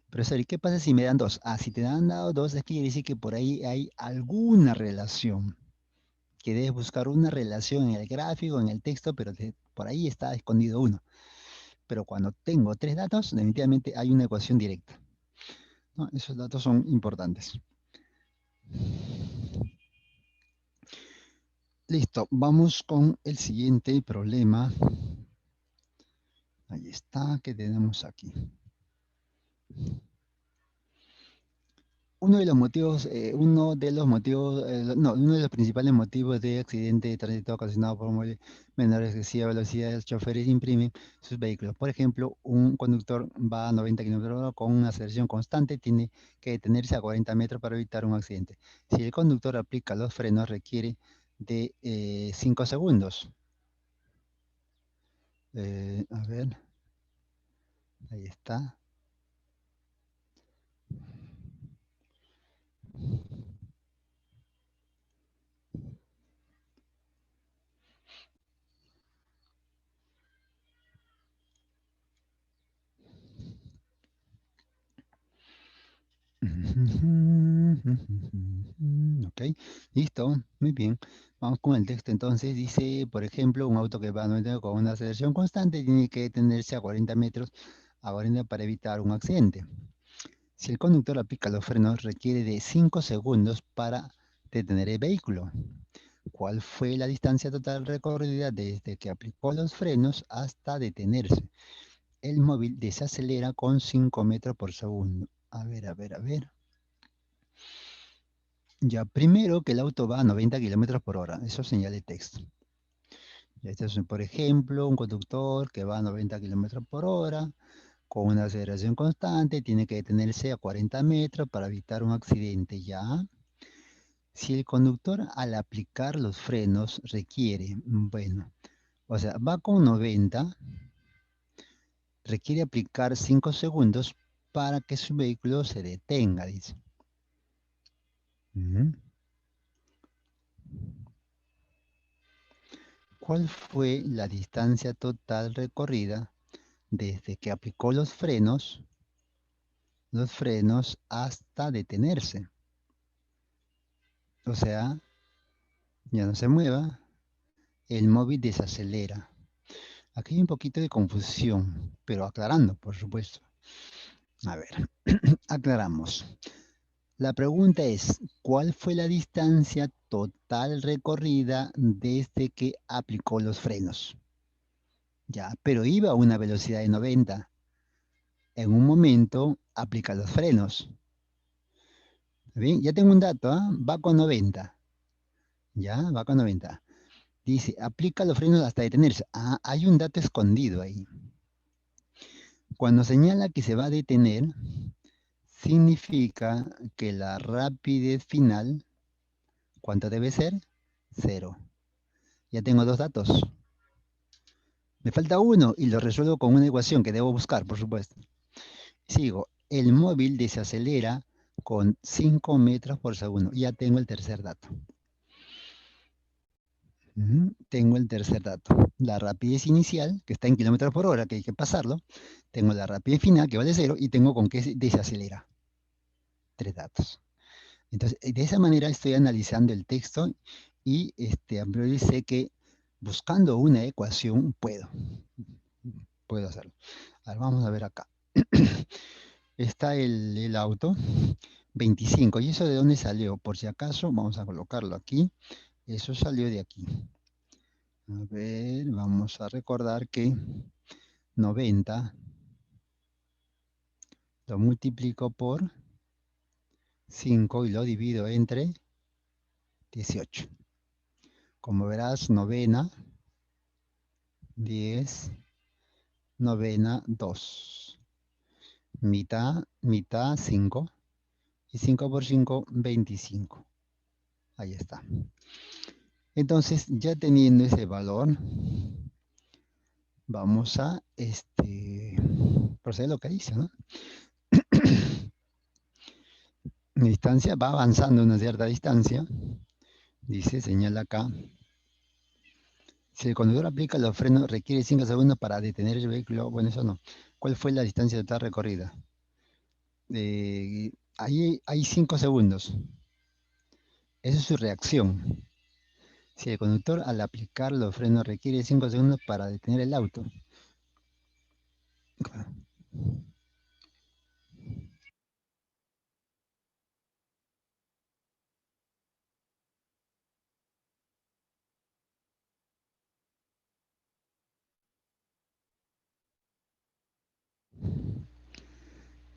Profesor, ¿y qué pasa si me dan dos? Si te han dado dos, es que quiere decir que por ahí hay alguna relación. Que debes buscar una relación en el gráfico, en el texto, pero por ahí está escondido uno. Pero cuando tengo tres datos, definitivamente hay una ecuación directa, ¿no? Esos datos son importantes. Listo, vamos con el siguiente problema. Ahí está, que tenemos aquí. Uno de los principales motivos de accidente de tránsito ocasionado por menores de excesiva velocidad, los choferes imprimen sus vehículos. Por ejemplo, un conductor va a 90 km/h con una aceleración constante, tiene que detenerse a 40 metros para evitar un accidente. Si el conductor aplica los frenos, requiere de 5 segundos. A ver, ahí está. Ok, listo, muy bien. Vamos con el texto entonces. Dice, por ejemplo, un auto que va a 90 con una aceleración constante tiene que detenerse a 40 metros a 40 para evitar un accidente. Si el conductor aplica los frenos, requiere de 5 segundos para detener el vehículo. ¿Cuál fue la distancia total recorrida desde que aplicó los frenos hasta detenerse? El móvil desacelera con 5 metros por segundo. A ver, a ver, a ver. Ya, primero que el auto va a 90 kilómetros por hora. Eso señala el texto. Ya, este es, por ejemplo, un conductor que va a 90 kilómetros por hora con una aceleración constante, tiene que detenerse a 40 metros para evitar un accidente, ¿ya? Si el conductor al aplicar los frenos requiere, bueno, o sea, va con 90, requiere aplicar 5 segundos para que su vehículo se detenga, dice. Ujú. ¿Cuál fue la distancia total recorrida desde que aplicó los frenos hasta detenerse? O sea, ya no se mueva, el móvil desacelera. Aquí hay un poquito de confusión, pero aclarando, por supuesto. A ver, aclaramos. La pregunta es, ¿cuál fue la distancia total recorrida desde que aplicó los frenos? Ya, pero iba a una velocidad de 90. En un momento aplica los frenos. ¿Bien? Ya tengo un dato, ¿ah? Va con 90. Ya, va con 90. Dice, aplica los frenos hasta detenerse. Ah, hay un dato escondido ahí. Cuando señala que se va a detener, significa que la rapidez final, ¿cuánto debe ser? 0. Ya tengo dos datos. Me falta uno y lo resuelvo con una ecuación que debo buscar, por supuesto. Sigo. El móvil desacelera con 5 metros por segundo. Ya tengo el tercer dato. Tengo el tercer dato. La rapidez inicial, que está en kilómetros por hora, que hay que pasarlo. Tengo la rapidez final, que vale 0, y tengo con qué se desacelera. Tres datos. Entonces, de esa manera estoy analizando el texto y a priori sé que buscando una ecuación puedo hacerlo. A ver, vamos a ver acá. Está el auto, 25. ¿Y eso de dónde salió? Por si acaso, vamos a colocarlo aquí. Eso salió de aquí. A ver, vamos a recordar que 90 lo multiplico por 5 y lo divido entre 18. Como verás, novena, 10, novena, 2. Mitad, mitad, 5. Y 5 por 5, 25. Ahí está. Entonces, ya teniendo ese valor, vamos a proceder a lo que dice, ¿no? Mi distancia va avanzando una cierta distancia. Dice, señala acá. Si el conductor aplica los frenos, requiere 5 segundos para detener el vehículo. Bueno, eso no. ¿Cuál fue la distancia total recorrida? Ahí hay 5 segundos. Esa es su reacción. Si el conductor al aplicar los frenos requiere 5 segundos para detener el auto.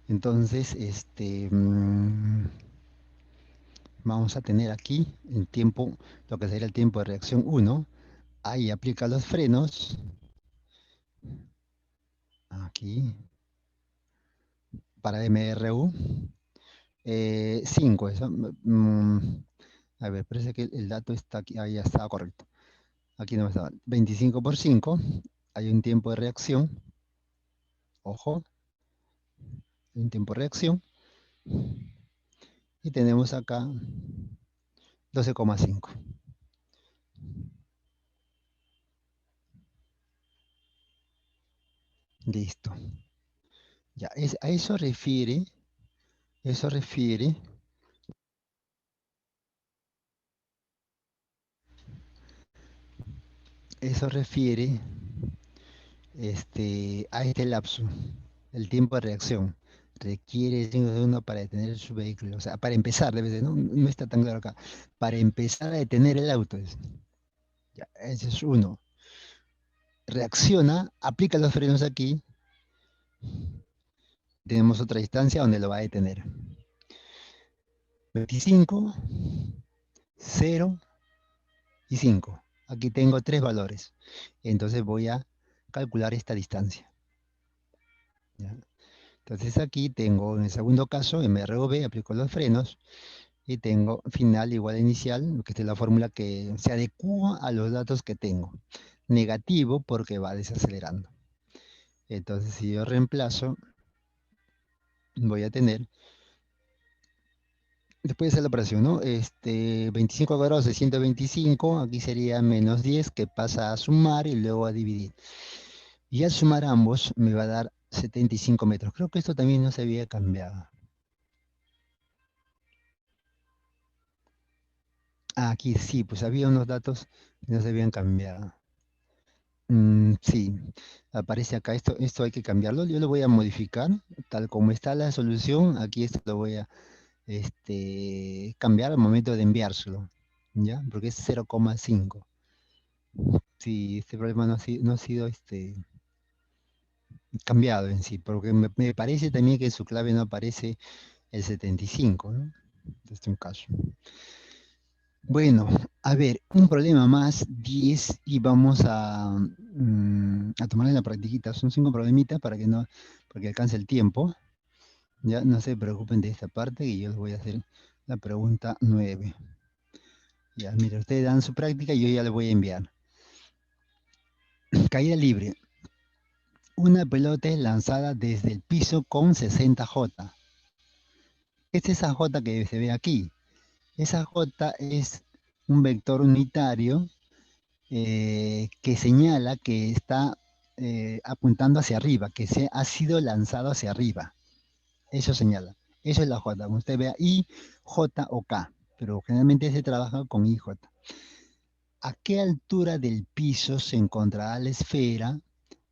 Entonces, vamos a tener aquí el tiempo, lo que sería el tiempo de reacción 1. Ahí aplica los frenos. Aquí. Para MRU. 5, eso. A ver, parece que el dato está aquí. Ahí ya estaba correcto. Aquí no estaba. 25 por 5. Hay un tiempo de reacción. Ojo. Hay un tiempo de reacción. Y tenemos acá 12,5. Listo. Ya, a eso refiere Eso refiere a este lapso, el tiempo de reacción. requiere 5 segundos para detener su vehículo. O sea, para empezar, debe ser, no está tan claro acá. Para empezar a detener el auto. Ya, ese es uno. Reacciona, aplica los frenos aquí. Tenemos otra distancia donde lo va a detener. 25, 0 y 5. Aquí tengo 3 valores. Entonces voy a calcular esta distancia. ¿Ya? Entonces aquí tengo, en el segundo caso, MRV, aplico los frenos y tengo final igual a inicial, que es la fórmula que se adecua a los datos que tengo. Negativo porque va desacelerando. Entonces si yo reemplazo, voy a tener, después de hacer la operación, ¿no? 25 grados de 125, aquí sería menos 10 que pasa a sumar y luego a dividir. Y al sumar ambos me va a dar 75 metros. Creo que esto también no se había cambiado. Ah, aquí sí, pues había unos datos que no se habían cambiado. Sí, aparece acá, esto hay que cambiarlo. Yo lo voy a modificar, tal como está la solución. Aquí esto lo voy a cambiar al momento de enviárselo, ¿ya? Porque es 0,5. Sí, este problema no ha sido cambiado en sí, porque me parece también que en su clave no aparece el 75, ¿no? Este es un caso. Bueno, a ver, un problema más, 10, y vamos a tomarle la practiquita. Son 5 problemitas para que alcance el tiempo. Ya no se preocupen de esta parte y yo les voy a hacer la pregunta 9. Ya, mira, ustedes dan su práctica y yo ya les voy a enviar. Caída libre. Una pelota es lanzada desde el piso con 60 J. Es esa J que se ve aquí. Esa J es un vector unitario que señala que está apuntando hacia arriba, que se ha sido lanzado hacia arriba. Eso señala. Eso es la J. Como usted vea I, J o K, pero generalmente se trabaja con IJ. ¿A qué altura del piso se encontrará la esfera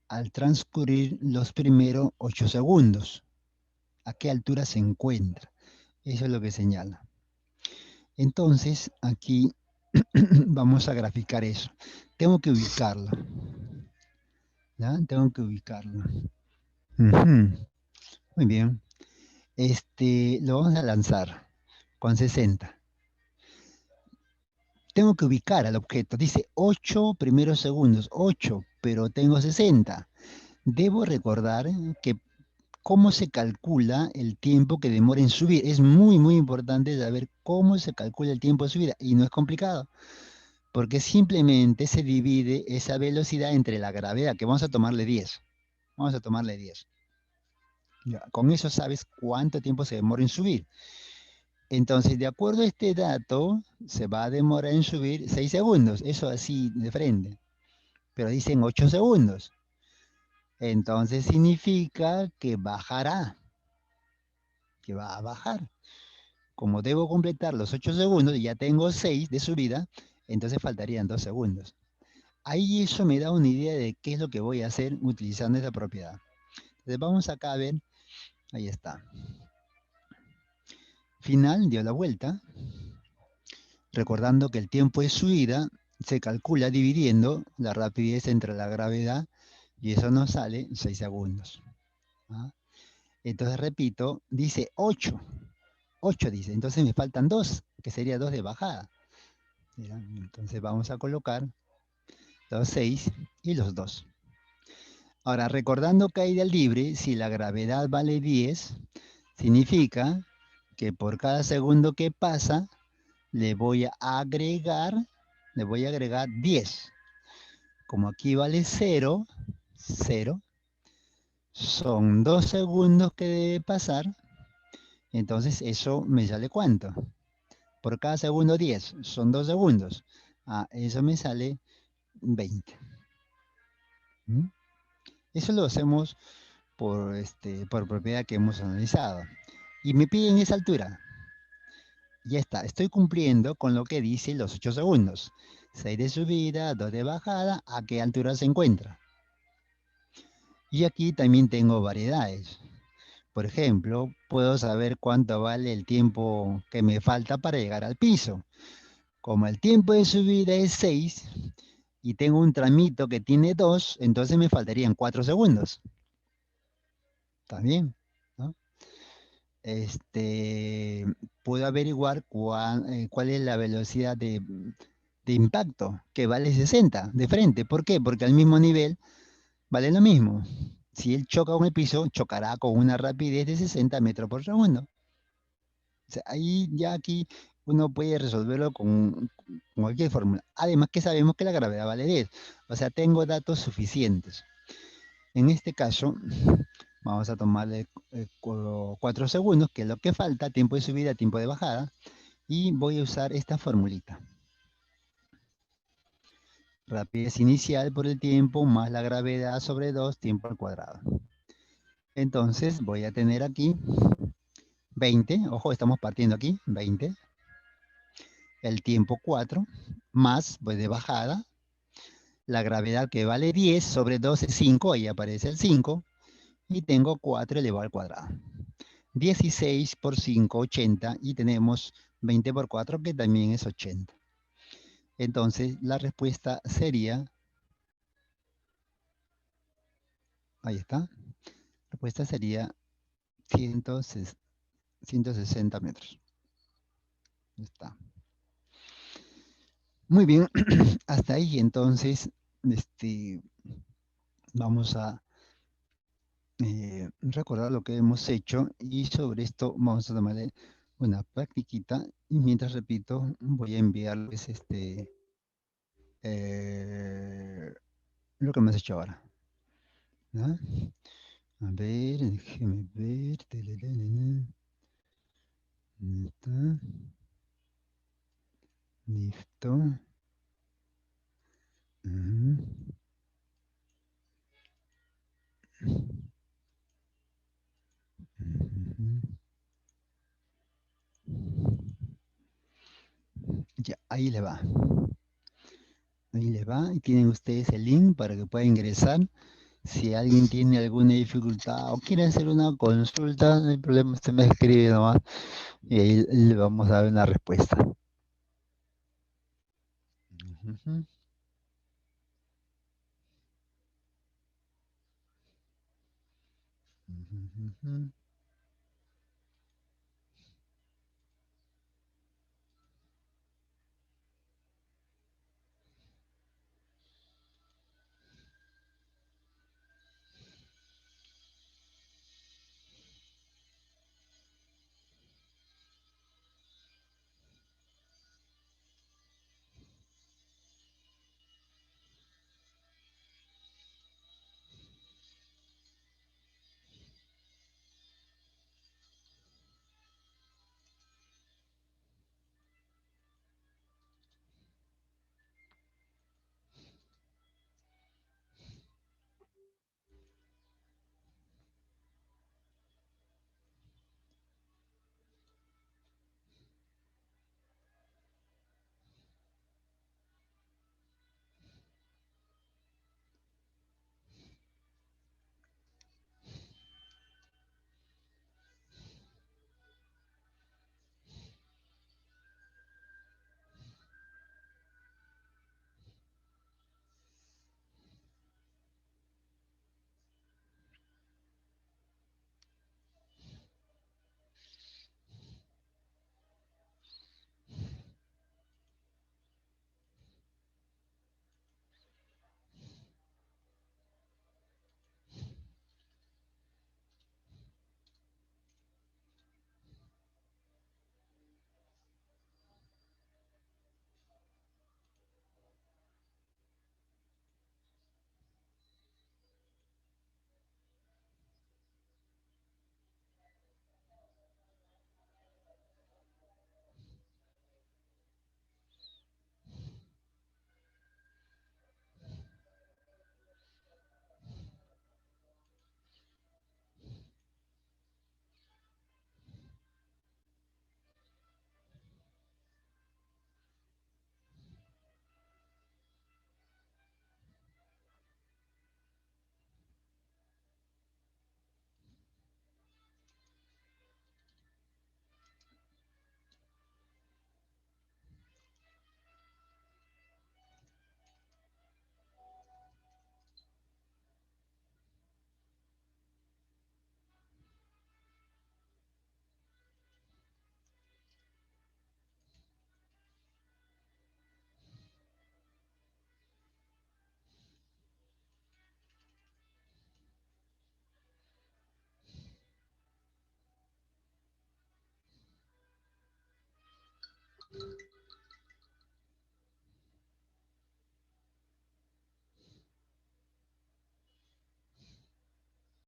al transcurrir los primeros 8 segundos? ¿A qué altura se encuentra? Eso es lo que señala. Entonces, aquí vamos a graficar eso. Tengo que ubicarlo. ¿Ya? Tengo que ubicarlo. Muy bien. Lo vamos a lanzar con 60. Tengo que ubicar al objeto. Dice 8 primeros segundos. 8, pero tengo 60. Debo recordar que cómo se calcula el tiempo que demora en subir. Es muy, muy importante saber cómo se calcula el tiempo de subida. Y no es complicado, porque simplemente se divide esa velocidad entre la gravedad, que vamos a tomarle 10. Vamos a tomarle 10. Ya, con eso sabes cuánto tiempo se demora en subir. Entonces, de acuerdo a este dato, se va a demorar en subir 6 segundos. Eso así de frente. Pero dicen 8 segundos. Entonces significa que bajará. Que va a bajar. Como debo completar los 8 segundos y ya tengo 6 de subida, entonces faltarían 2 segundos. Ahí eso me da una idea de qué es lo que voy a hacer utilizando esta propiedad. Entonces vamos acá a ver. Ahí está. Final, dio la vuelta. Recordando que el tiempo de subida se calcula dividiendo la rapidez entre la gravedad y eso nos sale 6 segundos. ¿Ah? Entonces repito, dice 8. 8 dice, entonces me faltan 2, que sería 2 de bajada. ¿Ya? Entonces vamos a colocar los 6 y los 2. Ahora, recordando caída libre, si la gravedad vale 10, significa que por cada segundo que pasa, le voy a agregar 10. Como aquí vale 0, 0, son 2 segundos que debe pasar, entonces eso me sale ¿cuánto? Por cada segundo 10, son 2 segundos. Eso me sale 20. ¿Mm? Eso lo hacemos por propiedad que hemos analizado. Y me piden esa altura. Ya está, estoy cumpliendo con lo que dice los 8 segundos. 6 de subida, 2 de bajada, ¿a qué altura se encuentra? Y aquí también tengo variedades. Por ejemplo, puedo saber cuánto vale el tiempo que me falta para llegar al piso. Como el tiempo de subida es 6 y tengo un tramito que tiene 2, entonces me faltarían 4 segundos. ¿Está bien? ¿No? Puedo averiguar cuál es la velocidad de impacto, que vale 60 de frente. ¿Por qué? Porque al mismo nivel vale lo mismo. Si él choca con el piso, chocará con una rapidez de 60 metros por segundo. O sea, ahí ya aquí uno puede resolverlo con cualquier fórmula. Además que sabemos que la gravedad vale 10. O sea, tengo datos suficientes. En este caso, vamos a tomarle 4 segundos, que es lo que falta, tiempo de subida, tiempo de bajada, y voy a usar esta formulita. Rapidez inicial por el tiempo más la gravedad sobre 2, tiempo al cuadrado. Entonces voy a tener aquí 20, ojo, estamos partiendo aquí, 20, el tiempo 4, más, pues de bajada, la gravedad que vale 10 sobre 2 es 5, ahí aparece el 5, y tengo 4 elevado al cuadrado. 16 por 5, 80, y tenemos 20 por 4, que también es 80. Entonces, la respuesta sería, ahí está, la respuesta sería 160 metros. Ahí está. Muy bien, hasta ahí entonces, vamos a recordar lo que hemos hecho y sobre esto vamos a tomarle una practiquita y mientras repito voy a enviarles eh, lo que hemos hecho ahora. ¿Ya? A ver, déjeme ver. ¿Dónde está? Listo. Ujú. Ujú. Ya, ahí le va. Ahí le va. Y tienen ustedes el link para que puedan ingresar. Si alguien tiene alguna dificultad o quiere hacer una consulta, no hay problema, usted me escribe nomás y ahí le vamos a dar una respuesta. Ujú. Ujú.